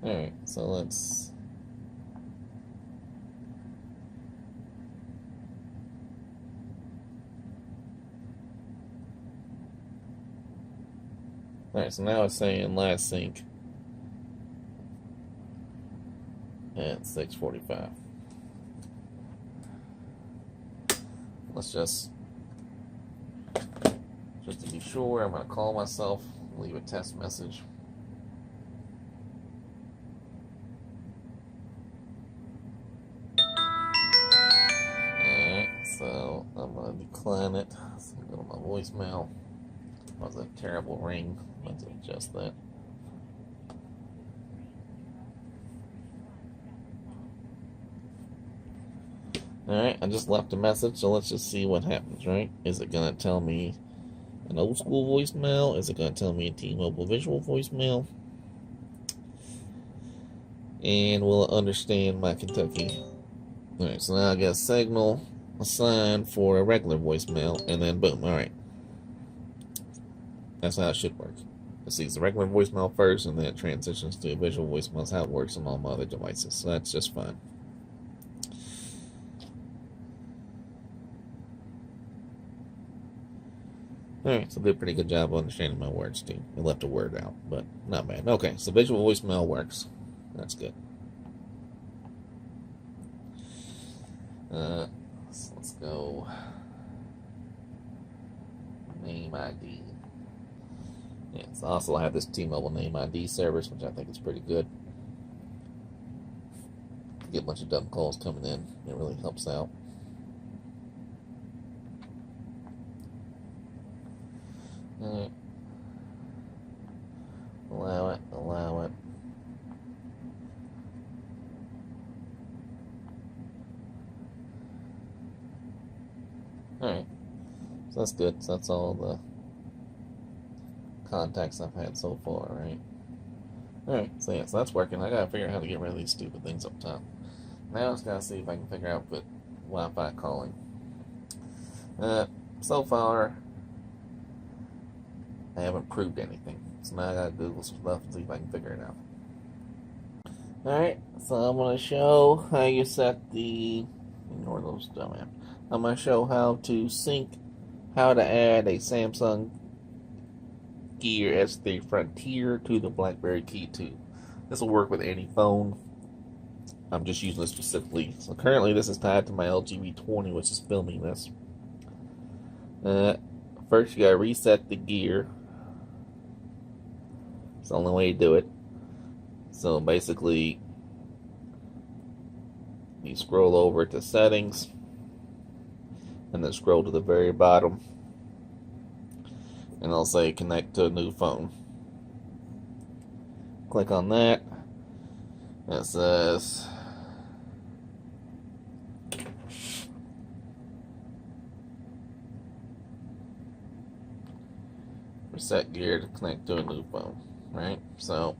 Alright, so let's. Alright, so now it's saying last sync at 6:45. Let's just to be sure, I'm going to call myself Leave a test message. Alright, so I'm going to decline it. So go to my voicemail. That was a terrible ring. Let's adjust that. Alright, I just left a message, so let's just see what happens, right? Is it going to tell me an old school voicemail? Is it going to tell me a T-Mobile visual voicemail? And will it understand my Kentucky? Alright, so now I got a signal assigned for a regular voicemail, and then boom, alright. That's how it should work. It sees the regular voicemail first, and then it transitions to a visual voicemail. That's how it works on all my other devices, so that's just fine. Alright, so they did a pretty good job of understanding my words too. They left a word out, but not bad. Okay, so visual voicemail works. That's good. So let's go. Name ID. Yeah, so also I have this T-Mobile Name ID service, which I think is pretty good. Get a bunch of dumb calls coming in. It really helps out. Alright. Allow it, allow it. Alright. So that's good. So that's all the contacts I've had so far, right? Alright, so yeah, so that's working. I gotta figure out how to get rid of these stupid things up top. Now I just gotta see if I can figure out with Wi-Fi calling. So far, I haven't proved anything. So now I gotta Google some stuff and see if I can figure it out. Alright, so I'm gonna show how you set the... Ignore those dumb apps. I'm gonna show how to sync, how to add a Samsung Gear S3 Frontier to the BlackBerry KEY2. This will work with any phone. I'm just using this specifically. So currently this is tied to my LG V20, which is filming this. First you gotta reset the gear. It's the only way to do it. So basically, you scroll over to settings, and then scroll to the very bottom, and it'll say connect to a new phone. Click on that. It says reset gear to connect to a new phone. Right? So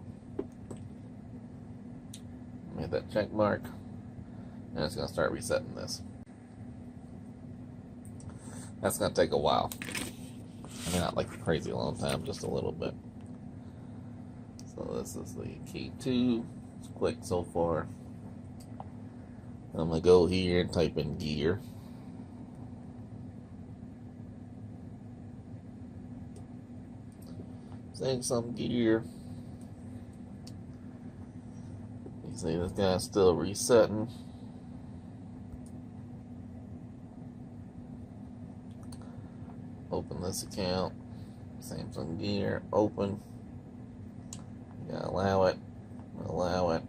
hit that check mark, and it's going to start resetting this. That's going to take a while. I mean, not like a crazy long time, just a little bit. So this is the KEY2. It's quick so far. I'm going to go here and type in gear. Saying some gear. You see this guy's still resetting. Open this account. Samsung Gear. Open. You gotta allow it. Allow it.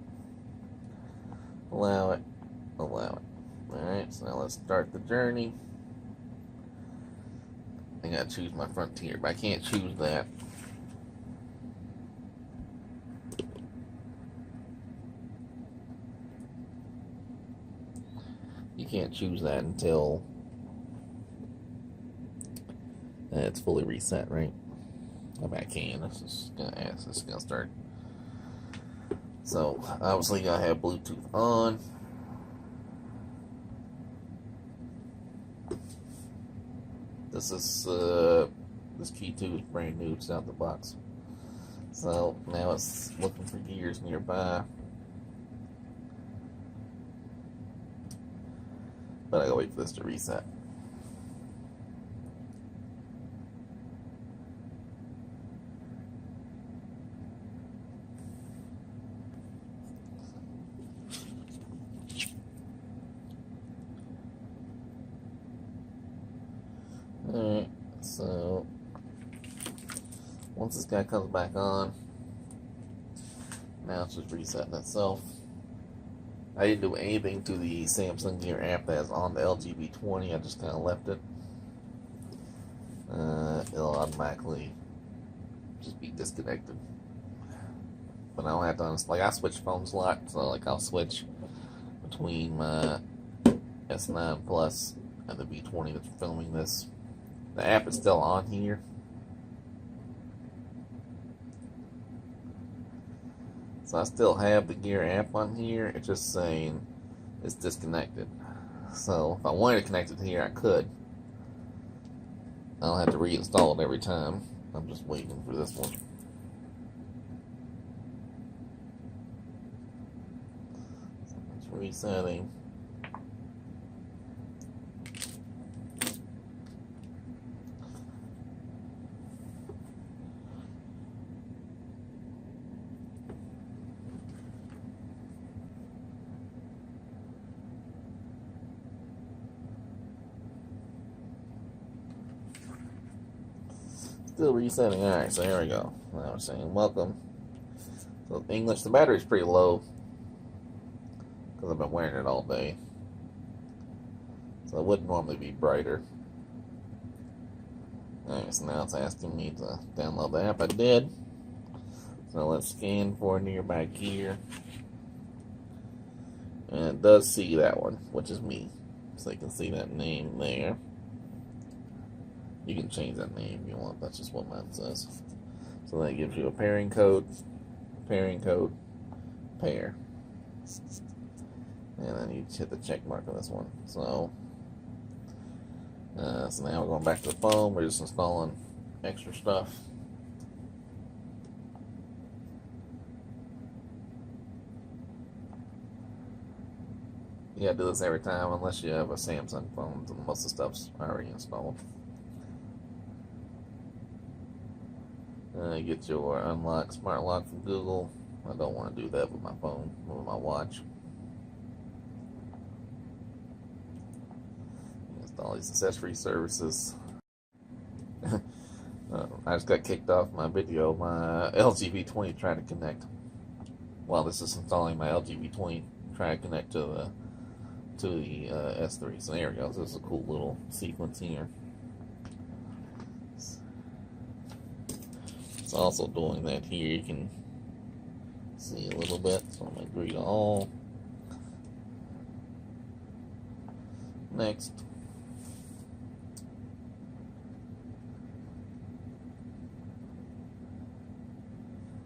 Allow it. Allow it. Alright, so now let's start the journey. I gotta choose my Frontier, but I can't choose that. You can't choose that until it's fully reset, right? I mean, I can. This is gonna ask. This is gonna start. So obviously, you gotta have Bluetooth on. This is this KEY2 is brand new. It's out the box. So now it's looking for gears nearby. But I gotta wait for this to reset. Alright, so once this guy comes back on, now it's just resetting itself. I didn't do anything to the Samsung Gear app that's on the LG V20. I just kind of left it. It'll automatically just be disconnected. But I don't have to uninstall. Like, I switch phones a lot, so like I'll switch between my S9 Plus and the V20 that's filming this. The app is still on here. So I still have the Gear app on here. It's just saying it's disconnected. So if I wanted to connect it here, I could. I don't have to reinstall it every time. I'm just waiting for this one. So it's resetting. Still resetting. Alright, so here we go. Now we're saying welcome. So English, the battery's pretty low because I've been wearing it all day. So it would normally be brighter. Alright, so now it's asking me to download the app. I did. So let's scan for nearby gear. And it does see that one, which is me. So you can see that name there. You can change that name if you want. That's just what mine says. So that gives you a pairing code, pair. And then you hit the check mark on this one. So now we're going back to the phone. We're just installing extra stuff. You gotta do this every time unless you have a Samsung phone. Most of the stuff's already installed. Get your unlock smart lock from Google. I don't want to do that with my phone, with my watch. Install these accessory services. I just got kicked off my video. My LG V20 trying to connect. While this is installing my LG V20, trying to connect to the S3. So there we go. So this is a cool little sequence here. It's also doing that here. You can see a little bit. So I'm going to agree to all. Next.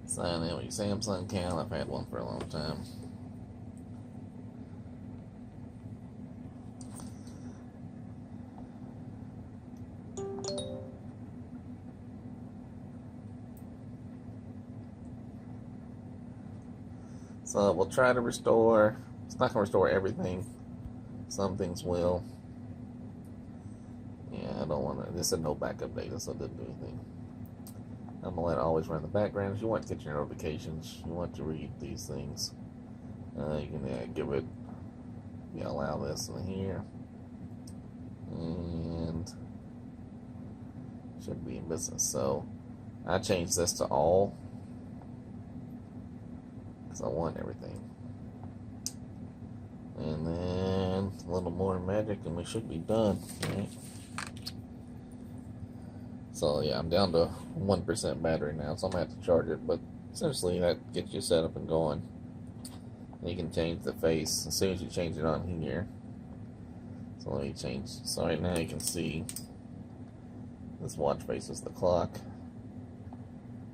Sign in with your Samsung account. I've had one for a long time. So we'll try to restore. It's not going to restore everything. Some things will. Yeah, I don't want to. This is no backup data, so it didn't do anything. I'm going to let it always run in the background. If you want to get your notifications, you want to read these things, you can give it, allow this in here. And should be in business. So I changed this to all. I want everything. And then a little more magic and we should be done. Right? So yeah, I'm down to 1% battery now, so I'm gonna have to charge it, but essentially that gets you set up and going. And you can change the face as soon as you change it on here. So let me change. So right now you can see this watch faces the clock.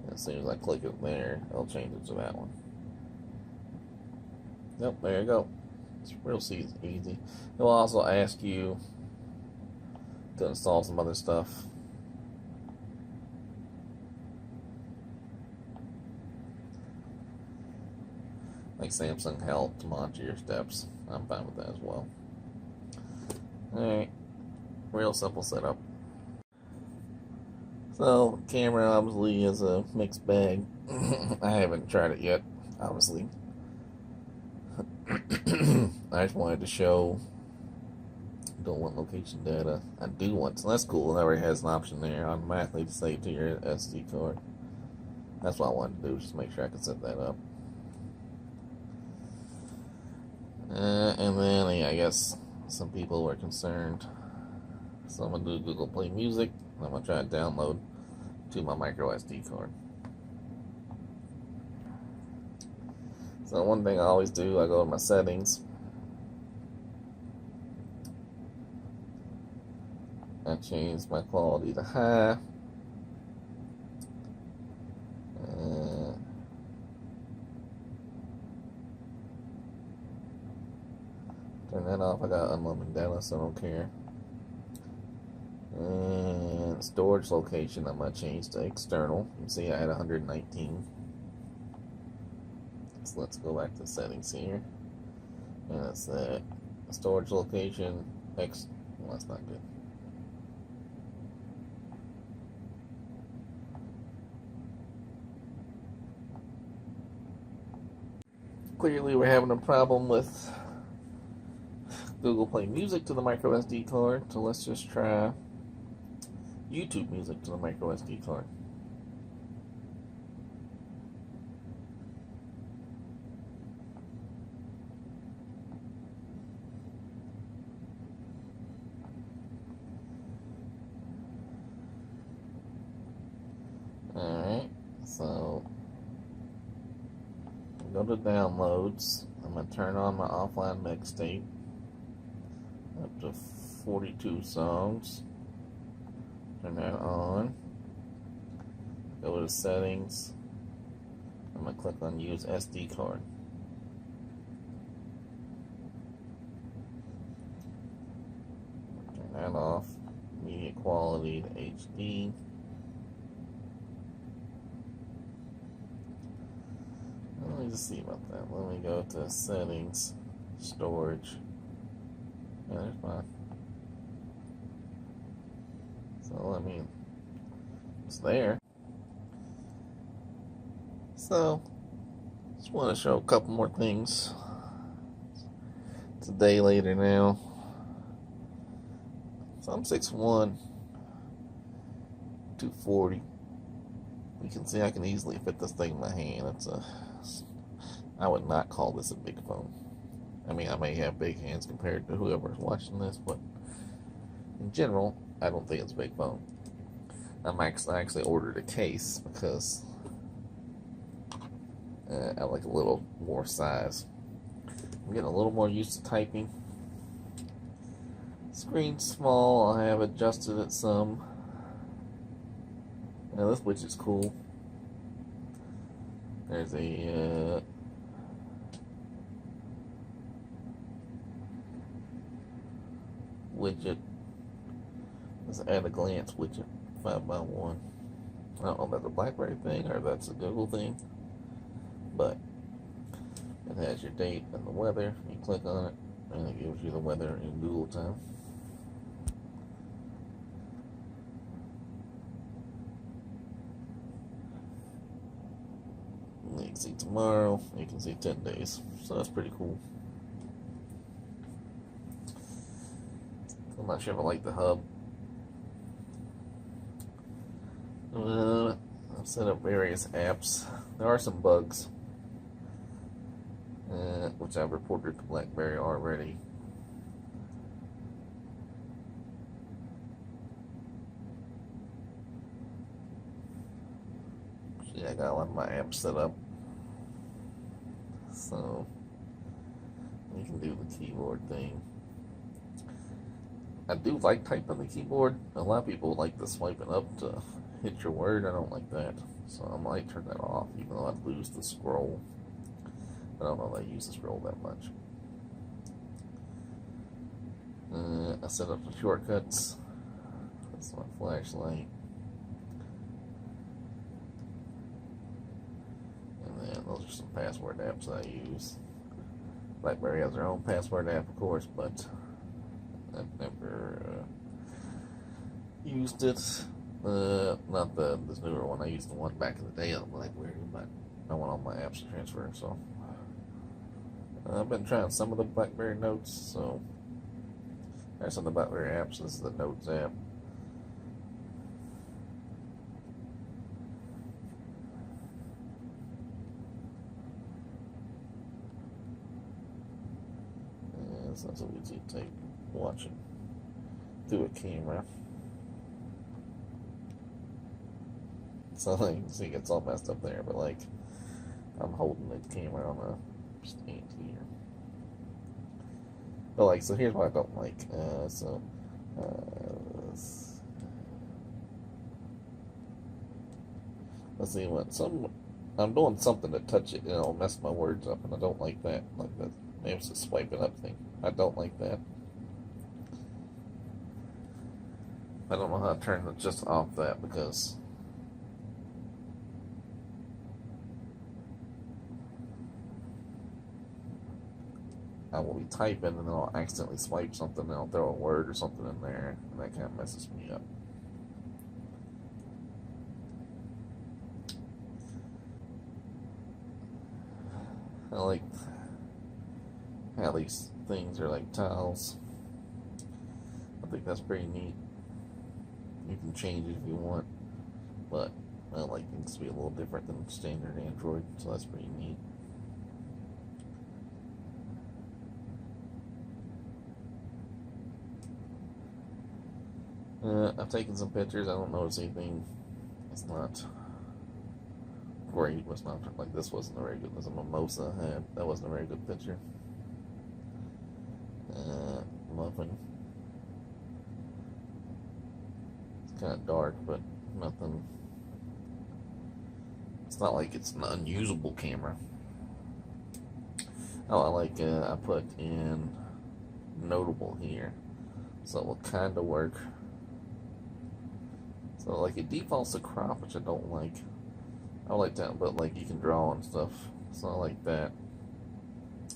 And as soon as I click it there, it'll change it to that one. Yep, there you go. It's real easy. It will also ask you to install some other stuff. Like Samsung Help to monitor your steps. I'm fine with that as well. Alright, real simple setup. So, camera obviously is a mixed bag. I haven't tried it yet, obviously. I just wanted to show. Don't want location data. I do want, so that's cool. It already has an option there automatically to save to your SD card. That's what I wanted to do, just make sure I could set that up. And then, yeah, I guess some people were concerned. So I'm going to do Google Play Music. I'm going to try to download to my microSD card. So one thing I always do, I go to my settings. I change my quality to high. Turn that off. I got unlimited data, so I don't care. And storage location, I'm going to change to external. You can see I had 119. So let's go back to settings here. And it's that storage location. Well, that's not good. Clearly, we're having a problem with Google Play Music to the microSD card. So let's just try YouTube Music to the microSD card. Alright, so go to downloads. I'm going to turn on my offline mixtape up to 42 songs. Turn that on. Go to settings. I'm going to click on use SD card. Turn that off. Media quality to HD. Let me just see about that. Let me go to settings, storage. Yeah, there's mine. So it's there. So, just want to show a couple more things. It's a day later now. So I'm 6'1", 240. You can see I can easily fit this thing in my hand. I would not call this a big phone. I mean, I may have big hands compared to whoever's watching this, but in general, I don't think it's a big phone. I actually ordered a case because I like a little more size. I'm getting a little more used to typing. Screen's small. I have adjusted it some. Now this widget's cool. There's a widget. It's an at-a-glance widget, 5x1. I don't know if that's a BlackBerry thing or if that's a Google thing, but it has your date and the weather. You click on it, and it gives you the weather in Google time. And you can see tomorrow, you can see 10 days. So that's pretty cool. I'm not sure if I like the hub. I've set up various apps. There are some bugs, which I've reported to BlackBerry already. Yeah, I got a lot of my apps set up, so you can do the keyboard thing. I do like typing on the keyboard. A lot of people like the swiping up to hit your word. I don't like that, so I might turn that off, even though I lose the scroll. I don't know if I use the scroll that much. I set up the shortcuts. That's my flashlight. And then those are some password apps I use. BlackBerry has their own password app, of course, but I've never used it. Not this newer one. I used the one back in the day on BlackBerry, but I want all my apps to transfer. So I've been trying some of the BlackBerry Notes. So there's some of the BlackBerry apps. This is the Notes app. That's not so easy to take watching through a camera. So like, you can see it's all messed up there, but like I'm holding the camera on a stand here. But like, so here's what I don't like. Let's see what I'm doing something to touch it and it'll mess my words up, and I don't like that. Like that, maybe it's a swipe it up thing. I don't like that. I don't know how to turn it just off that, because I will be typing and then I'll accidentally swipe something and I'll throw a word or something in there, and that kind of messes me up. I like how these things are like tiles. I think that's pretty neat. You can change it if you want, but I like things to be a little different than standard Android, so that's pretty neat. I've taken some pictures. I don't notice anything. It's not great. It's not like this wasn't a very good. There's a mimosa I had. That wasn't a very good picture. Muffin. It's kind of dark, but nothing. It's not like it's an unusable camera. Oh, I like. I put in notable here, so it will kind of work. So like it defaults to crop, which I don't like. I like that, but like you can draw and stuff, so I like that.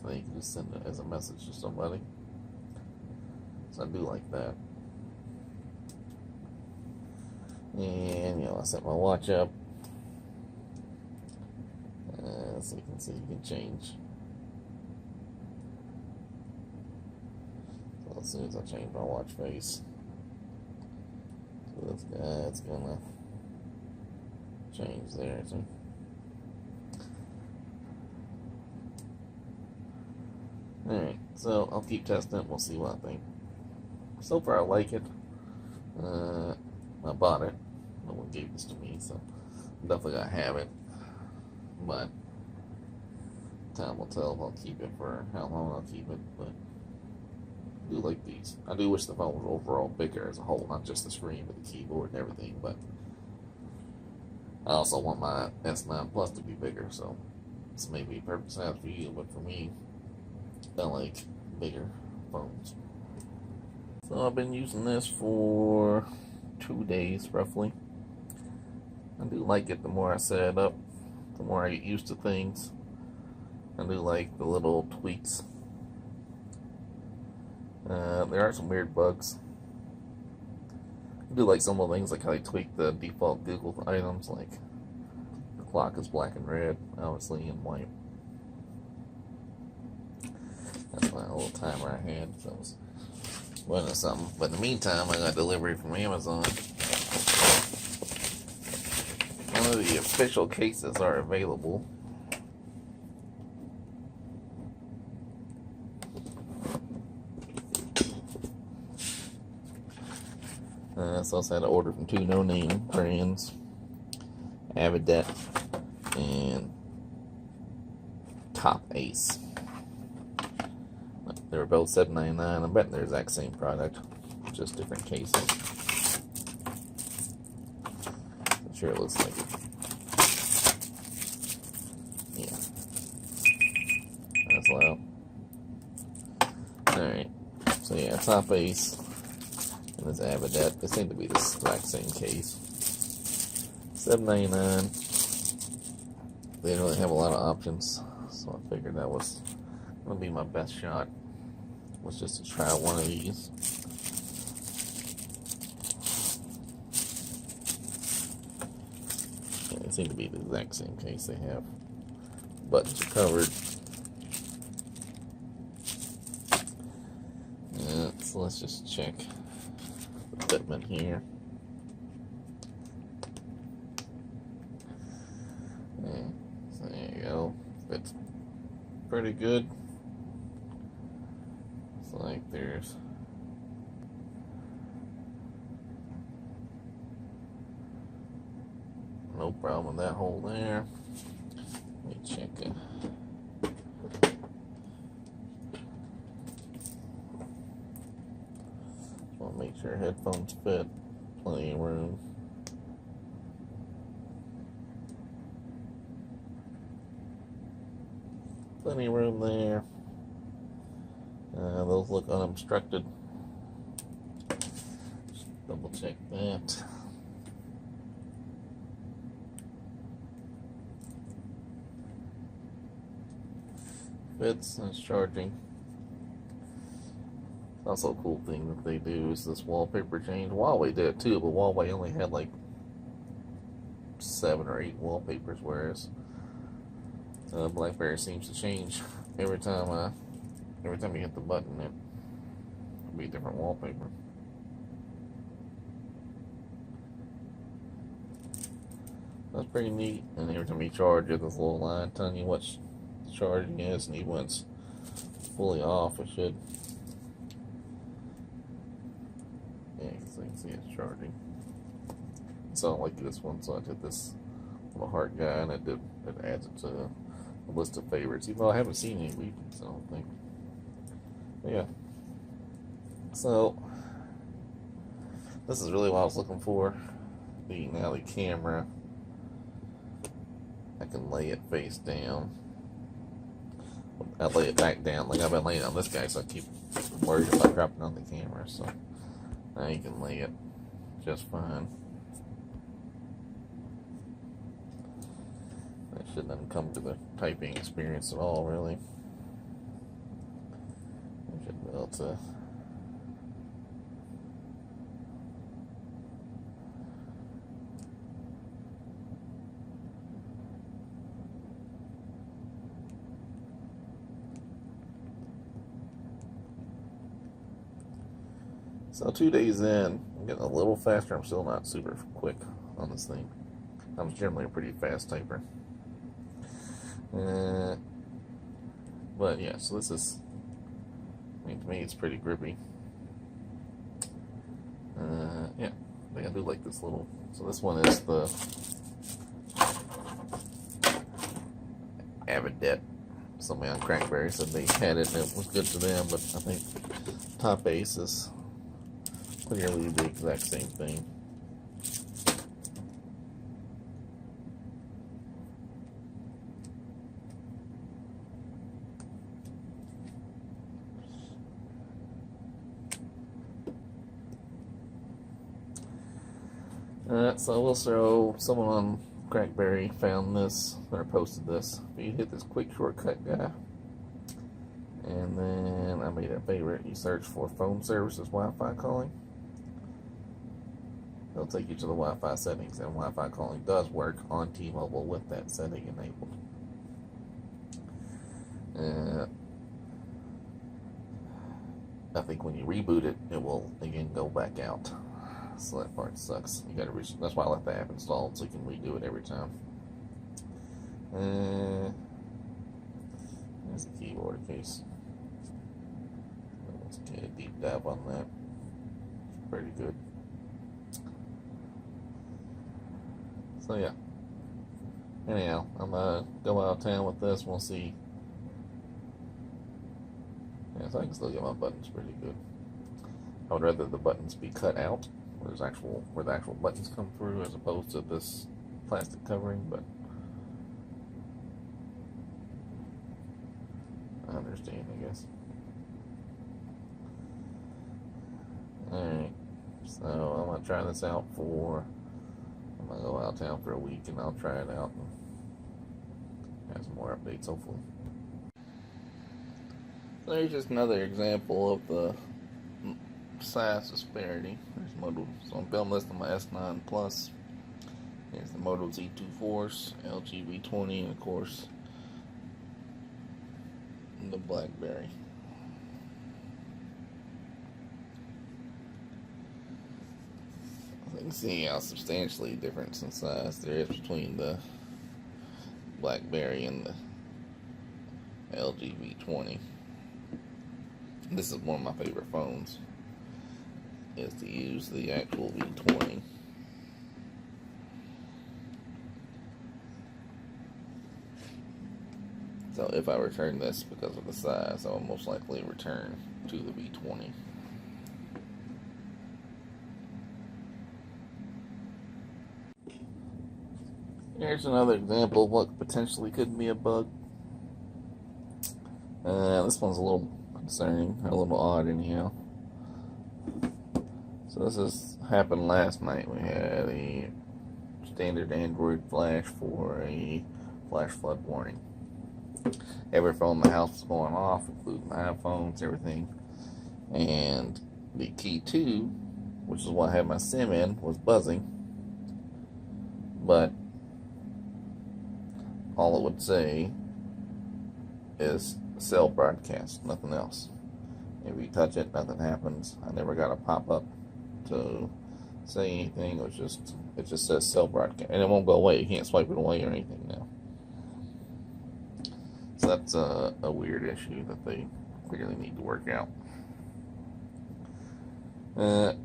Then you can just send it as a message to somebody. So I do like that. And I set my watch up, so you can see you can change. So as soon as I change my watch face, so it's gonna change there. So. Alright, so I'll keep testing it. We'll see what I think. So far, I like it. I bought it. No one gave this to me, so I'm definitely gonna have it. But time will tell if I'll keep it, for how long I'll keep it. But I do like these. I do wish the phone was overall bigger as a whole, not just the screen, but the keyboard and everything. But I also want my S9 Plus to be bigger, so this may be perfect size for you, but for me, I like bigger phones. So I've been using this for 2 days roughly. I do like it. The more I set it up, the more I get used to things. I do like the little tweaks. There are some weird bugs. I do like some of the things, like how they tweak the default Google items, like the clock is black and red, obviously in white. That's my little timer I had, so I was running something. But in the meantime, I got delivery from Amazon. None of the official cases are available. So I also had to order from 2 no-name brands, Avidet and TopACE. They were both $7.99. I bet they're the exact same product, just different cases. I'm sure it looks like it. Yeah. That's loud. Alright. So yeah, TopACE and this Avidet. They seem to be the exact same case. $7.99. They didn't really have a lot of options, so I figured that was going to be my best shot. Was just to try one of these. Yeah, they seem to be the exact same case. They have buttons are covered. So let's just check the fitment here. So there you go. Fits pretty good. So pictures. No problem with that hole there. Let me check it. Just want to make sure headphones fit. Plenty of room. Plenty of room there. Those look unobstructed. Just double check that. Fits and it's charging. Also a cool thing that they do is this wallpaper change. Huawei did it too, but Huawei only had like 7 or 8 wallpapers, whereas BlackBerry seems to change every time you hit the button. It'll be a different wallpaper. That's pretty neat. And every time you charge it, this little line telling you what charging is, and even when it's fully off, it should. Yeah, so you can see it's charging. So I like this one, so I did this little heart guy, and it adds it to a list of favorites. Even though I haven't seen any Widgets, I don't think. But yeah. So this is really what I was looking for. Now the camera, I can lay it face down. I lay it back down, like I've been laying on this guy, so I keep worried about dropping on the camera. So now you can lay it just fine. That shouldn't come to the typing experience at all, really. You should be able to. So 2 days in, I'm getting a little faster. I'm still not super quick on this thing. I'm generally a pretty fast typer. But yeah, so this is, I mean, to me it's pretty grippy. Yeah, I think I do like this little, so this one is the Avidet. Somebody on Crackberry said they had it and it was good to them, but I think TopACE is clearly the exact same thing. So we'll show someone on Crackberry found this or posted this. But you hit this quick shortcut guy, and then I made a favorite. You search for phone services Wi-Fi calling. It'll take you to the Wi-Fi settings, and Wi-Fi calling does work on T-Mobile with that setting enabled. I think when you reboot it, it will again go back out. So that part sucks. You gotta that's why I left the app installed, so you can redo it every time. There's the keyboard case. Let's get a deep dive on that. It's pretty good. So yeah. Anyhow, I'm gonna go out of town with this. We'll see. Yeah, so I can still get my buttons pretty good. I would rather the buttons be cut out, where the actual buttons come through, as opposed to this plastic covering, but I understand, I guess. Alright, so I'm going to try this out I'm going to go out of town for a week, and I'll try it out and have some more updates, hopefully. So here's just another example of the size disparity. There's Moto. So I'm filming this on my S9 Plus. Here's the Moto Z2 Force, LG V20, and of course the BlackBerry. You can see how substantially different in size there is between the BlackBerry and the LG V20. This is one of my favorite phones, is to use the actual V20. So if I return this because of the size, I will most likely return to the V20. Here's another example of what potentially could be a bug. This one's a little concerning, a little odd anyhow. So this has happened last night. We had a standard Android flash for a flash flood warning. Every phone in the house was going off, including the iPhones, everything. And the KEY2, which is what I had my SIM in, was buzzing. But all it would say is cell broadcast, nothing else. If you touch it, nothing happens. I never got a pop-up to say anything. It just says cell broadcast, and it won't go away. You can't swipe it away or anything now. So that's a weird issue that they clearly need to work out.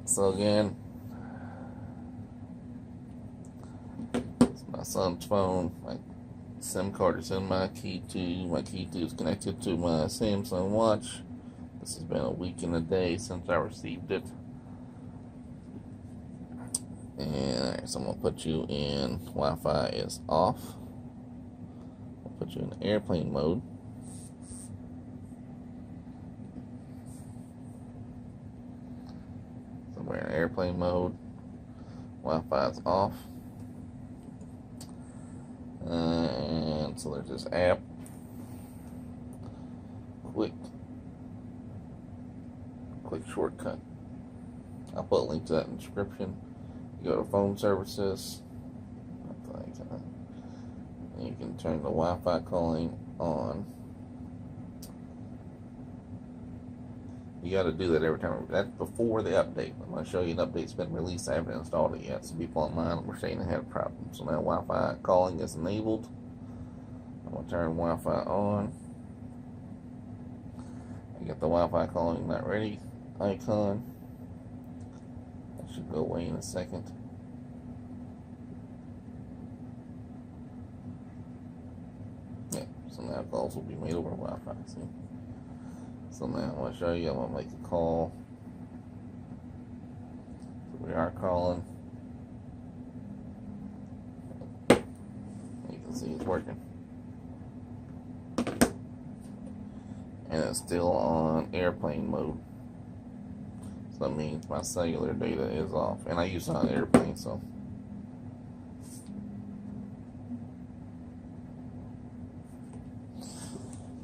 So again, it's my son's phone. My SIM card is in my KEY2. My KEY2 is connected to my Samsung watch. This has been a week and a day since I received it. And so I'm going to put you in Wi-Fi is off. I'll put you in airplane mode. So we're in airplane mode. Wi-Fi is off. And so there's this app. Quick shortcut. I'll put a link to that in the description. You go to phone services. And you can turn the Wi-Fi calling on. You got to do that every time. That's before the update. I'm going to show you an update's been released. I haven't installed it yet. Some people online were saying they had a problem. So now Wi-Fi calling is enabled. I'm going to turn Wi-Fi on. I get the Wi-Fi calling not ready icon. That should go away in a second. Yeah, so now calls will be made over Wi-Fi. See? So now I'm going to show you. I'm going to make a call. So we are calling. You can see it's working. And it's still on airplane mode. So that means my cellular data is off. And I use it on airplane, so.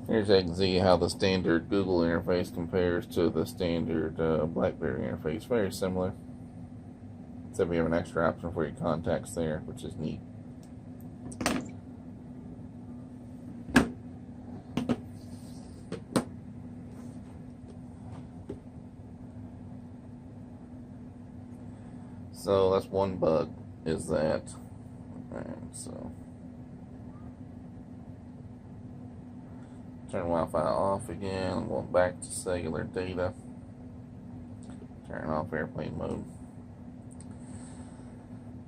Here's how you can see how the standard Google interface compares to the standard BlackBerry interface. Very similar. Except we have an extra option for your contacts there, which is neat. So that's one bug, is that. Alright, so turn Wi-Fi off again. I'm going back to cellular data. Turn off airplane mode.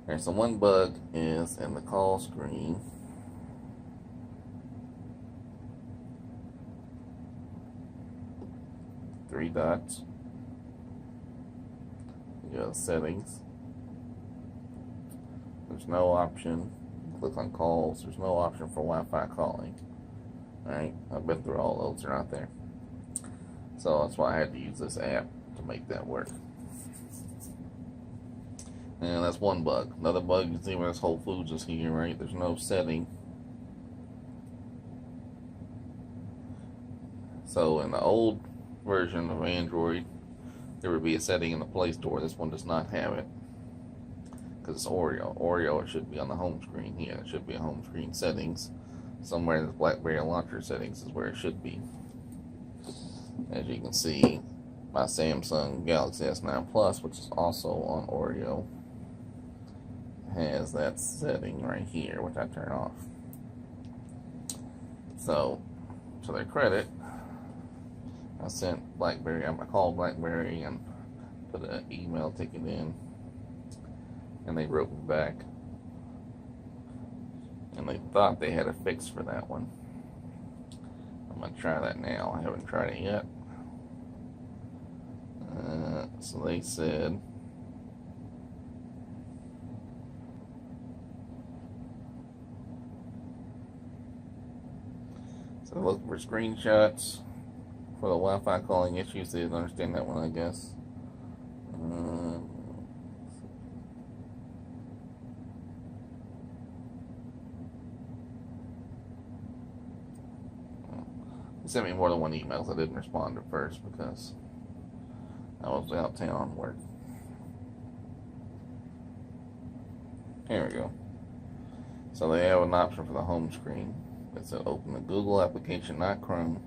Alright, so one bug is in the call screen. Three dots. You go to settings. There's no option. Click on calls. There's no option for Wi-Fi calling. Alright, I've been through all those. They're not there. So that's why I had to use this app to make that work. And that's one bug. Another bug, you see where this Whole Foods is here, right? There's no setting. So in the old version of Android, there would be a setting in the Play Store. This one does not have it. Because it's Oreo. Oreo, it should be on the home screen here. It should be a home screen settings. Somewhere in the BlackBerry launcher settings is where it should be. As you can see, my Samsung Galaxy S9 Plus, which is also on Oreo, has that setting right here, which I turn off. So, to their credit, I sent BlackBerry, I called BlackBerry and put an email ticket in, and they wrote me back, and they thought they had a fix for that one. I'm gonna try that now. I haven't tried it yet. So they said so looking for screenshots for the Wi-Fi calling issues. They didn't understand that one, I guess. They sent me more than one email, so I didn't respond at first because I was out of town on work. Here we go. So they have an option for the home screen. It said open the Google application, not Chrome.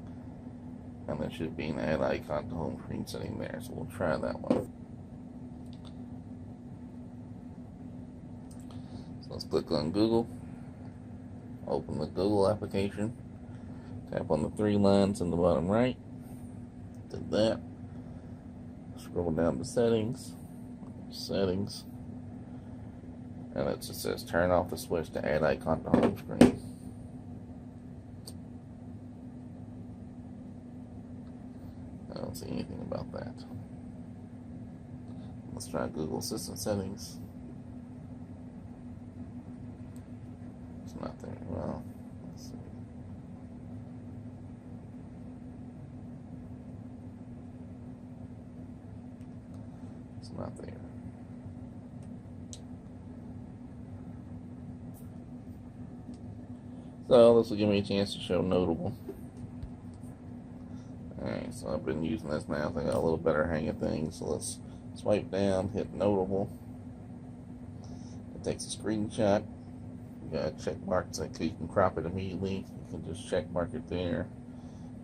And there should be an add icon to home screen sitting there. So we'll try that one. So let's click on Google. Open the Google application. Tap on the three lines in the bottom right. Did that. Scroll down to settings. Settings. And it just says turn off the switch to add icon to home screen. I don't see anything about that. Let's try Google Assistant settings. It's not there. Well, let's see. It's not there. So this will give me a chance to show notable. Alright, so I've been using this now. I think I got a little better hang of things. So let's swipe down, hit notable. It takes a screenshot. You got a check mark so you can crop it immediately. You can just check mark it there.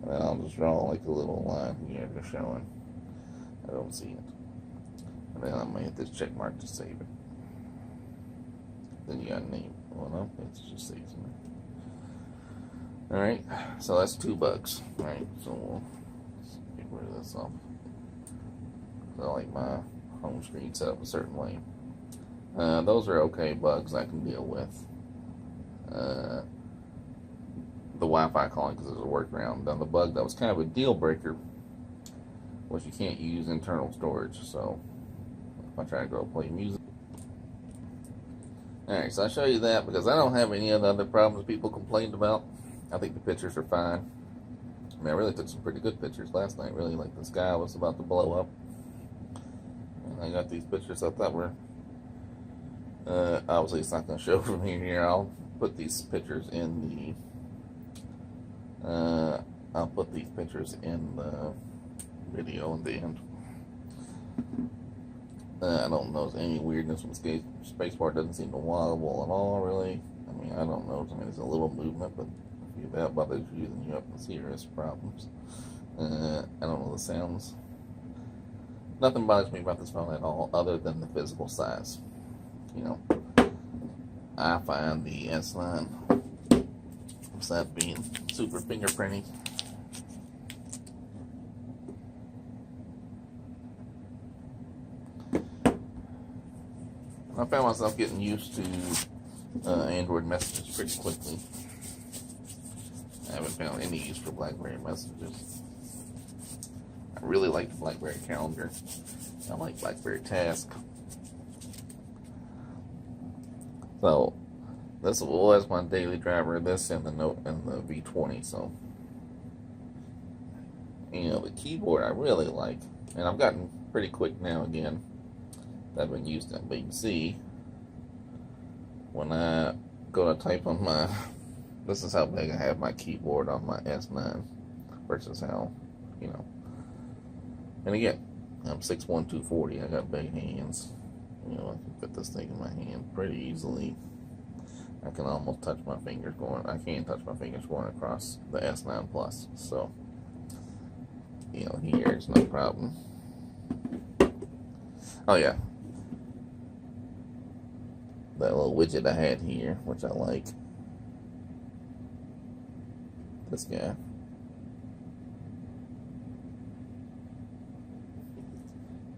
And then I'll just draw like a little line here just showing. I don't see it. And then I'm going to hit this check mark to save it. Then you got to name it. Well, no, it's just saves it. Alright, so that's 2 bugs. Alright, so we'll get rid of this off. I like my home screen set up a certain way. Those are okay bugs I can deal with. The Wi-Fi calling because there's a workaround. Now the bug that was kind of a deal breaker was you can't use internal storage. So if I try to go play music. Alright, so I'll show you that because I don't have any of the other problems people complained about. I think the pictures are fine. I mean, I really took some pretty good pictures last night. Really, like the sky was about to blow up. And I got these pictures I thought were... obviously, it's not going to show from here. I'll put these pictures in the... I'll put these pictures in the video at the end. I don't notice any weirdness with the spacebar. Doesn't seem to wobble at all, really. I mean, I don't notice. I mean, there's a little movement, but if that bothers you, then you have serious problems. I don't know the sounds. Nothing bothers me about this phone at all, other than the physical size. You know, I find the S9, besides being super fingerprinty, I found myself getting used to Android messages pretty quickly. I haven't found any use for BlackBerry messages. I really like the BlackBerry calendar. I like BlackBerry Task. So this was my daily driver. This and the Note and the V20. So you know, the keyboard I really like, and I've gotten pretty quick now again. I've been used to it, but you can see when I go to type on my, this is how big I have my keyboard on my S9 versus how, you know, and again, I'm 6'1", 240, I got big hands, you know, I can fit this thing in my hand pretty easily. I can almost touch my fingers going, I can't touch my fingers going across the S9 Plus, so, you know, here it's no problem. Oh yeah, that little widget I had here, which I like. This guy.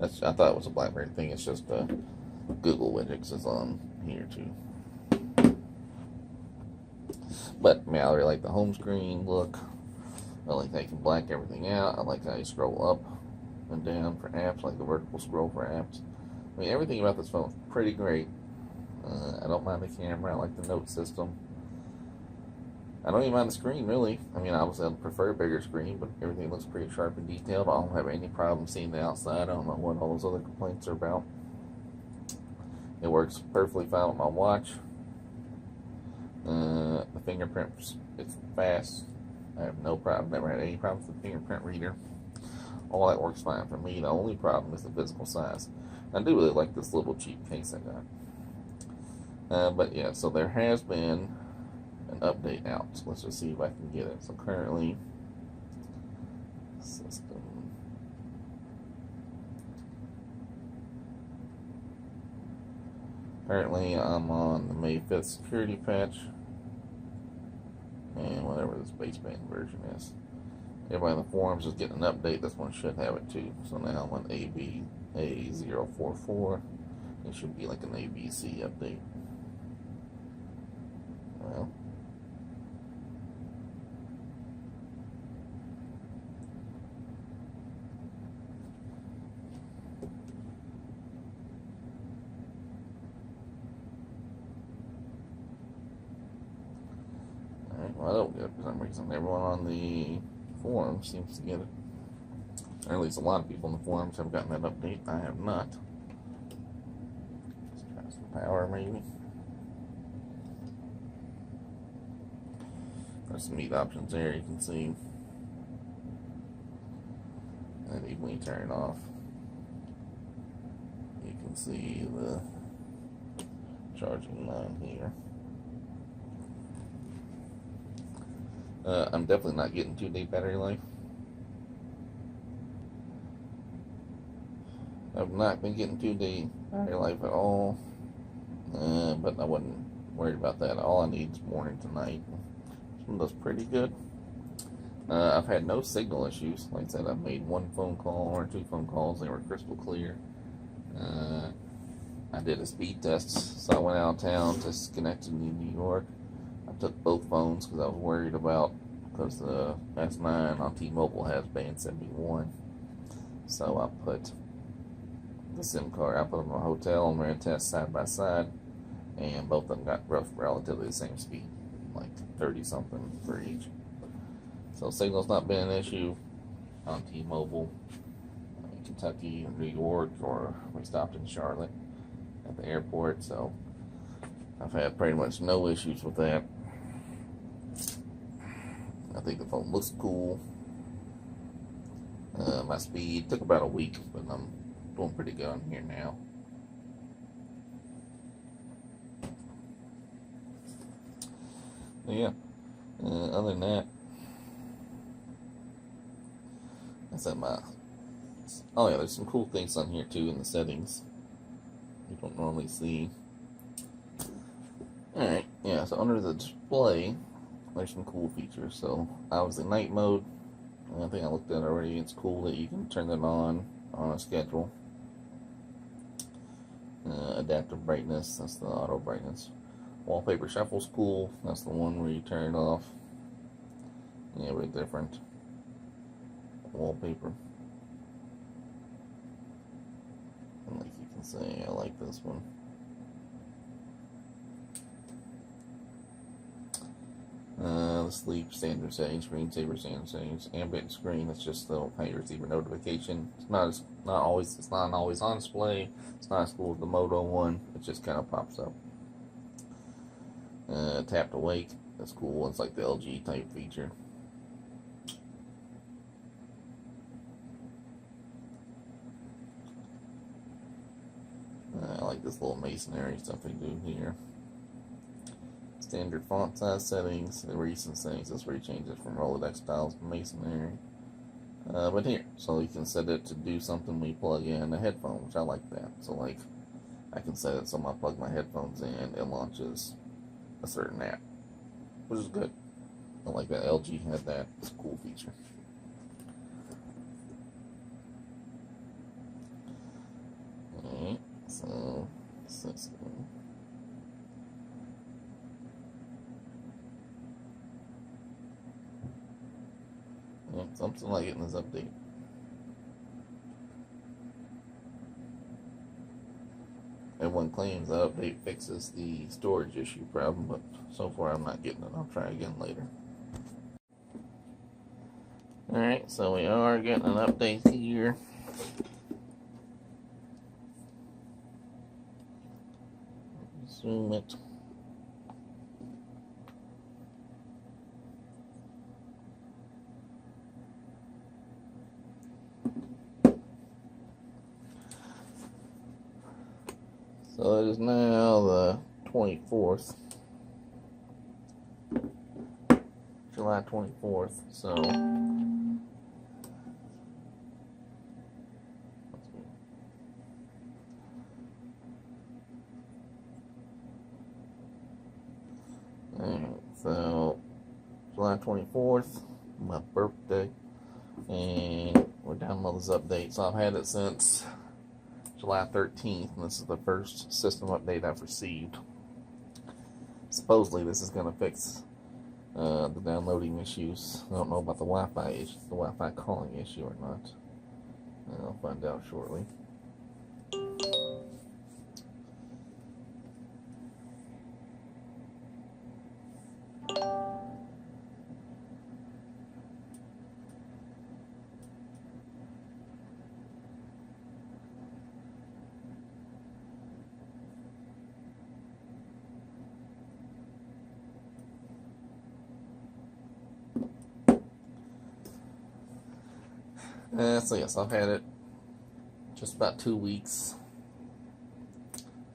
I thought it was a BlackBerry thing. It's just Google Widgets is on here too. But I mean, I really like the home screen look. I like how you can black everything out. I like how you scroll up and down for apps, like the vertical scroll for apps. I mean, everything about this phone is pretty great. I don't mind the camera. I like the note system. I don't even mind the screen, really. I mean, obviously I'd prefer a bigger screen, but everything looks pretty sharp and detailed. I don't have any problem seeing the outside. I don't know what all those other complaints are about. It works perfectly fine with my watch. The fingerprints, it's fast. I have no problem. Never had any problems with the fingerprint reader. All that works fine for me. The only problem is the physical size. I do really like this little cheap case I got. But yeah, so there has been an update out. So let's just see if I can get it. So currently, system. Currently, I'm on the May 5th security patch, and whatever this baseband version is. Everybody in the forums is getting an update. This one should have it too. So now I'm on ABA044. It should be like an ABC update. Well, I don't get it for some reason. Everyone on the forum seems to get it. Or at least a lot of people in the forums have gotten that update. I have not. Let's try some power, maybe. There's some neat options there. You can see. And even when you turn it off, you can see the charging line here. I'm definitely not getting 2-day battery life. I've not been getting 2-day battery life at all, but I wasn't worried about that. All I need is morning to night. This one does pretty good. I've had no signal issues. Like I said, I've made 1 phone call or 2 phone calls. They were crystal clear. I did a speed test, so I went out of town to Schenectady, New York. I took both phones because I was worried about, because the S9 on T-Mobile has band 71. So I put the SIM card, I put them in a hotel and ran a test side by side, and both of them got relatively the same speed, like 30 something for each. So signal's not been an issue on T-Mobile in Kentucky and New York, or we stopped in Charlotte at the airport, so I've had pretty much no issues with that. I think the phone looks cool. My speed took about a week, but I'm doing pretty good on here now. But yeah, other than that, I said oh yeah, there's some cool things on here too in the settings you don't normally see. Alright, yeah, so under the display, there's some cool features. So obviously night mode, I think I looked at it already. It's cool that you can turn it on a schedule. Adaptive brightness, that's the auto brightness. Wallpaper shuffle's cool. That's the one where you turn it off. Yeah, very different wallpaper. And like you can see, I like this one. The sleep standard settings, screensaver standard settings, ambient screen. That's just the how you receive a notification. It's not always on display. It's not as cool as the Moto one. It just kind of pops up. Tap to wake. That's cool. It's like the LG type feature. I like this little masonry stuff they do here. Standard font size settings, the recent settings. That's where you change it from Rolodex styles to masonry. But here, so you can set it to do something when you plug in a headphone, which I like that. So like, I can set it so when I plug my headphones in, it launches a certain app, which is good. I like that LG had that. It's a cool feature. this? Yeah, something like it in this update. Everyone claims the update fixes the storage issue problem, but so far I'm not getting it. I'll try again later. Alright, so we are getting an update here. Zoom it. So it is now the 24th, July 24th, so so July 24th, my birthday, and we're downloading this update. So I've had it since July 13th, and this is the first system update I've received. Supposedly this is going to fix the downloading issues. I don't know about the Wi-Fi issue, the Wi-Fi calling issue or not. I'll find out shortly. So yes, I've had it just about 2 weeks.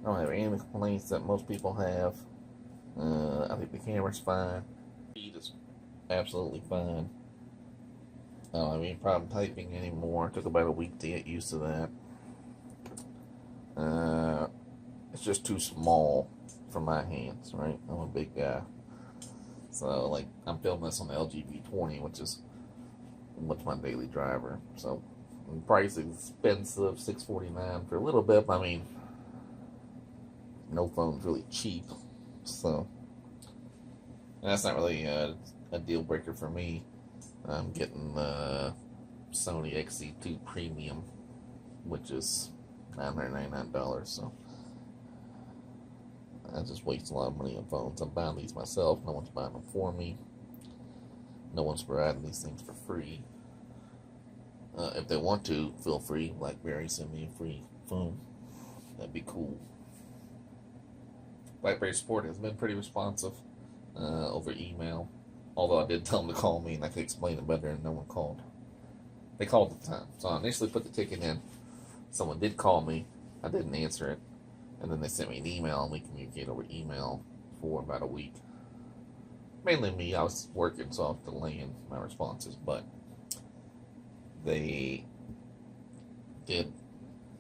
I don't have any complaints that most people have. I think the camera's fine. Speed is absolutely fine. I don't have any problem typing anymore. It took about a week to get used to that. It's just too small for my hands, right? I'm a big guy. So, like, I'm filming this on the LG V20, which is my daily driver. So the price is expensive, $649 for a little bit, but I mean, no phone's really cheap, so that's not really a deal breaker for me. I'm getting the Sony XC2 Premium, which is $999, so I just waste a lot of money on phones. I'm buying these myself. No one's buying them for me. No one's providing these things for free. If they want to, feel free. BlackBerry, send me a free phone. That'd be cool. BlackBerry support has been pretty responsive over email. Although I did tell them to call me and I could explain it better, and no one called. They called at the time. So I initially put the ticket in. Someone did call me. I didn't answer it. And then they sent me an email, and we communicated over email for about a week. Mainly me. I was working, so I was delaying my responses, but they did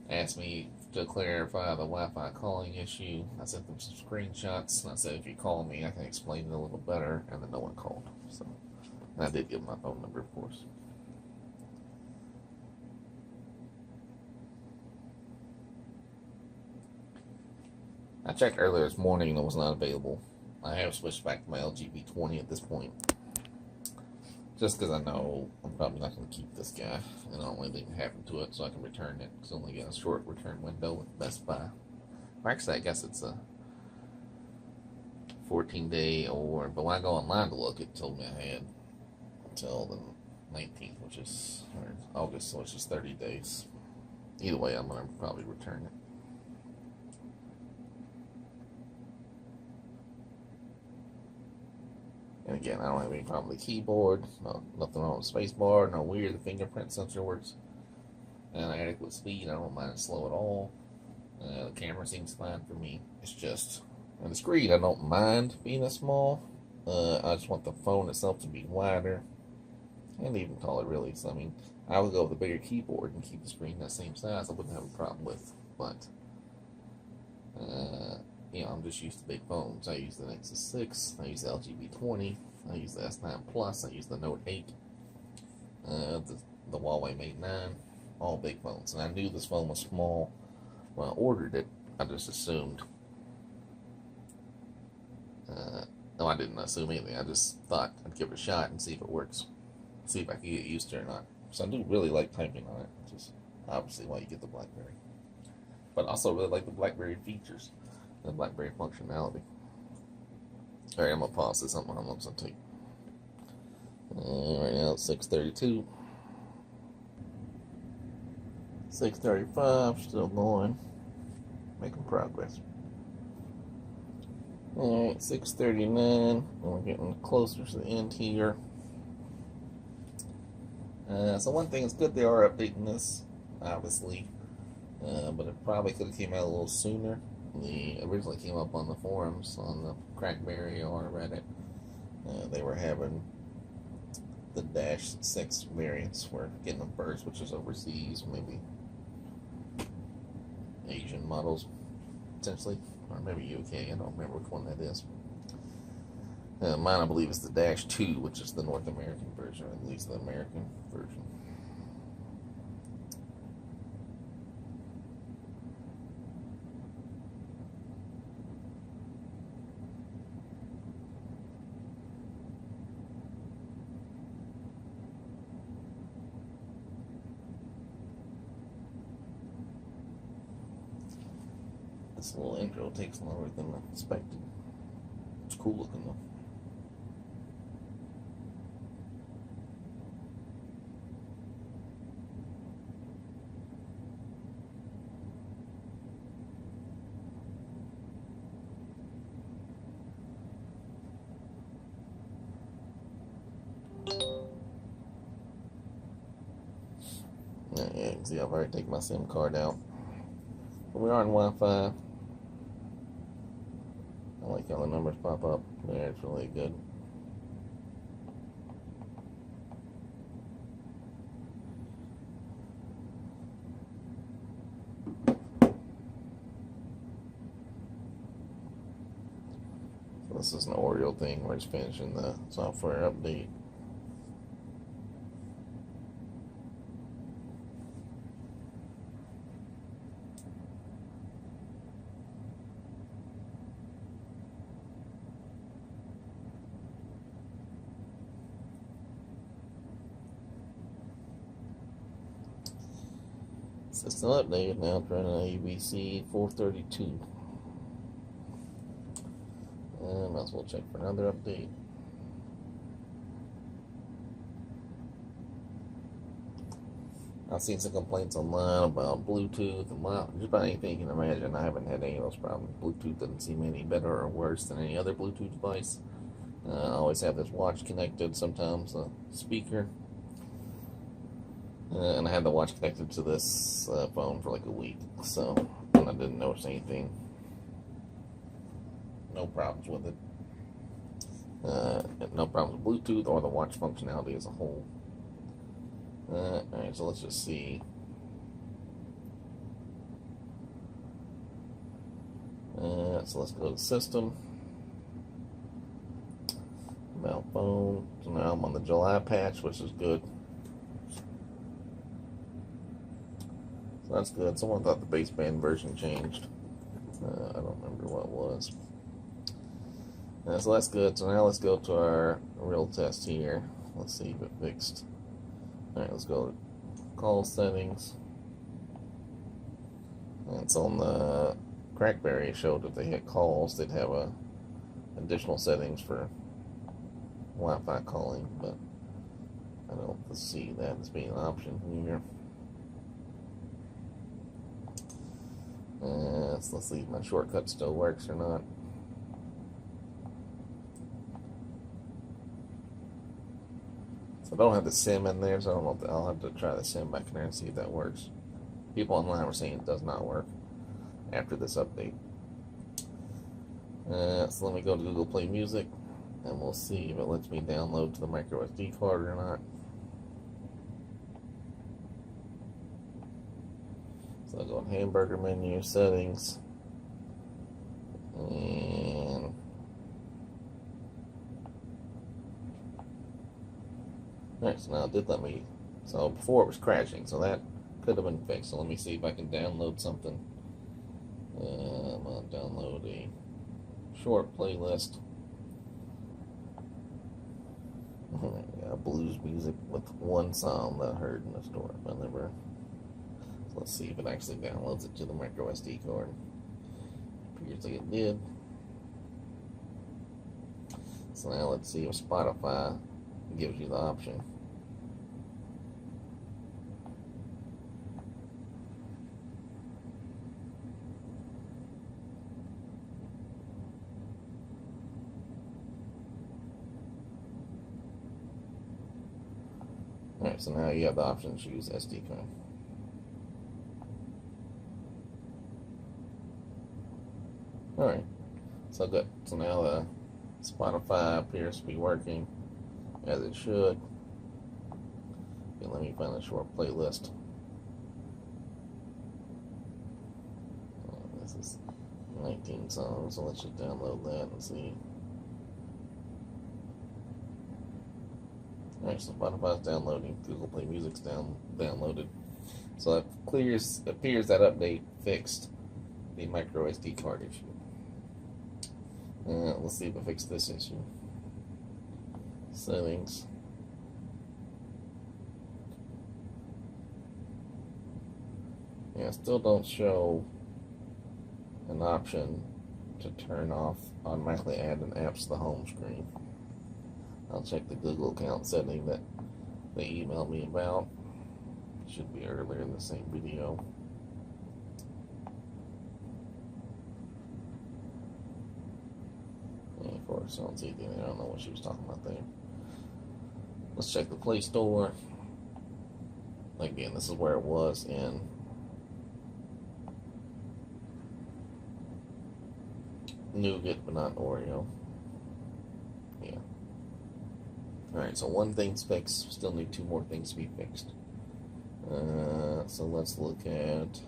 ask me to clarify the Wi-Fi calling issue. I sent them some screenshots, and I said, if you call me, I can explain it a little better, and then no one called. So, and I did give them my phone number, of course. I checked earlier this morning, and it was not available. I have switched back to my LG V20 at this point, just because I know I'm probably not going to keep this guy, and I don't want anything to happen to it, so I can return it, because I only got a short return window with Best Buy. Or actually, I guess it's a 14-day, but when I go online to look, it told me I had until the 19th, which is August, so it's just 30 days. Either way, I'm going to probably return it. And again, I don't have any problem with the keyboard, nothing wrong with the space bar, no weird, the fingerprint sensor works at adequate speed. I don't mind it slow at all. The camera seems fine for me. It's just, and the screen, I don't mind being this small. I just want the phone itself to be wider and even taller, really. So, I mean, I would go with a bigger keyboard and keep the screen that same size. I wouldn't have a problem with, but you know, I'm just used to big phones. I use the Nexus 6, I use the LG V20, I use the S9 Plus, I use the Note 8, the Huawei Mate 9, all big phones. And I knew this phone was small when I ordered it. I just assumed. No, I didn't assume anything. I just thought I'd give it a shot and see if it works. See if I can get used to it or not. So I do really like typing on it, which is obviously why you get the BlackBerry. But I also really like the BlackBerry features, the BlackBerry functionality. Alright, I'm going to pause this. I'm going to take. Right now it's 6:32. 6:35, still going. Making progress. Alright, 6:39. We're getting closer to the end here. So one thing is good, they are updating this, obviously. But it probably could have came out a little sooner. They originally came up on the forums on the Crackberry or Reddit. They were having the -6 variants were getting them first, which is overseas, maybe Asian models, potentially, or maybe UK. I don't remember which one that is. Mine, I believe, is the -2, which is the North American version, at least the American version. This little intro takes longer than expected. It's cool looking though. Yeah, you can see I've already taken my SIM card out. But we are on Wi-Fi. I like how the numbers pop up. Yeah, it's really good. So this is an Oreo thing. We're just finishing the software update. System updated now, running ABC 432. Might as well check for another update. I've seen some complaints online about Bluetooth and just about anything you can imagine. I haven't had any of those problems. Bluetooth doesn't seem any better or worse than any other Bluetooth device. I always have this watch connected, sometimes a speaker. And I had the watch connected to this phone for like a week, so I didn't notice anything. No problems with it. No problems with Bluetooth or the watch functionality as a whole. Alright, so let's just see. So let's go to System. About phone. So now I'm on the July patch, which is good. So that's good. Someone thought the baseband version changed. I don't remember what it was. So that's good. So now let's go to our real test here. Let's see if it fixed. Alright, let's go to call settings. And it's on the Crackberry. It showed if they hit calls, they'd have additional settings for Wi-Fi calling, but I don't see that as being an option here. So let's see if my shortcut still works or not. So I don't have the SIM in there, so I don't know if I'll have to try the SIM back in there and see if that works. People online were saying it does not work after this update. So let me go to Google Play Music, and we'll see if it lets me download to the Microsd card or not. So I'll go in hamburger menu, settings, and alright, so now it did let me, so before it was crashing, so that could have been fixed. So let me see if I can download something. download a short playlist. Yeah, blues music with one song that I heard in the store. I never. So let's see if it actually downloads it to the microSD card. Appears like it did. So now let's see if Spotify gives you the option. Alright, so now you have the option to choose SD card. Alright, so good. So now the Spotify appears to be working as it should. And let me find a short playlist. This is 19 songs, so let's just download that and see. Alright, so Spotify's downloading. Google Play Music's downloaded. So it appears that update fixed the micro SD card issue. Let's see if it fixed this issue. Settings. Yeah, still don't show an option to turn off automatically adding apps to the home screen. I'll check the Google account setting that they emailed me about. It should be earlier in the same video. And of course, I don't see anything there. I don't know what she was talking about there. Let's check the Play Store. Again, this is where it was in Nougat, but not Oreo. Yeah. Alright, so one thing's fixed. Still need two more things to be fixed. So let's look at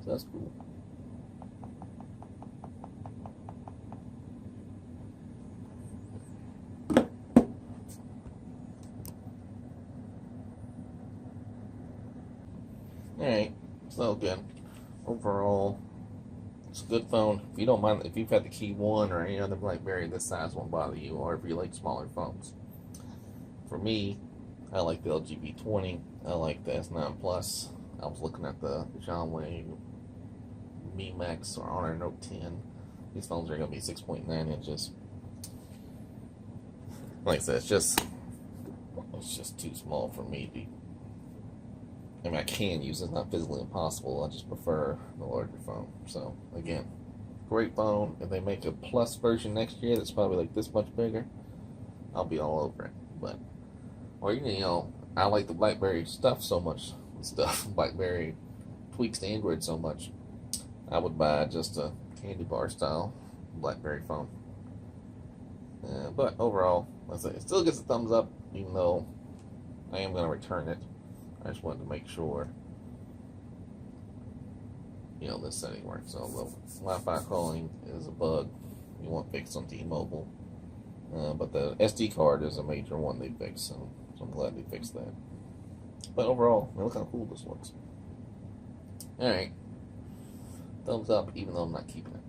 so that's cool. Alright, so again, overall, it's a good phone. If you don't mind, if you've had the KEY2 or any other BlackBerry, this size won't bother you, or if you like smaller phones. For me, I like the LG V20, I like the S9 Plus. I was looking at the Xiaomi Mi Max or Honor Note 10. These phones are going to be 6.9 inches. Like I said, it's just too small for me to. I mean, I can use it. It's not physically impossible. I just prefer the larger phone. So, again, great phone. If they make a Plus version next year that's probably like this much bigger, I'll be all over it. But, or, you know, I like the BlackBerry stuff so much. BlackBerry tweaks to Android so much. I would buy just a candy bar style BlackBerry phone. But overall, let's say it still gets a thumbs up, even though I am going to return it. I just wanted to make sure, you know, this setting works. So the Wi-Fi calling is a bug you want fixed on T-Mobile, but the SD card is a major one they fixed, so I'm glad they fixed that. But overall, look how cool this looks. All right, thumbs up, even though I'm not keeping it.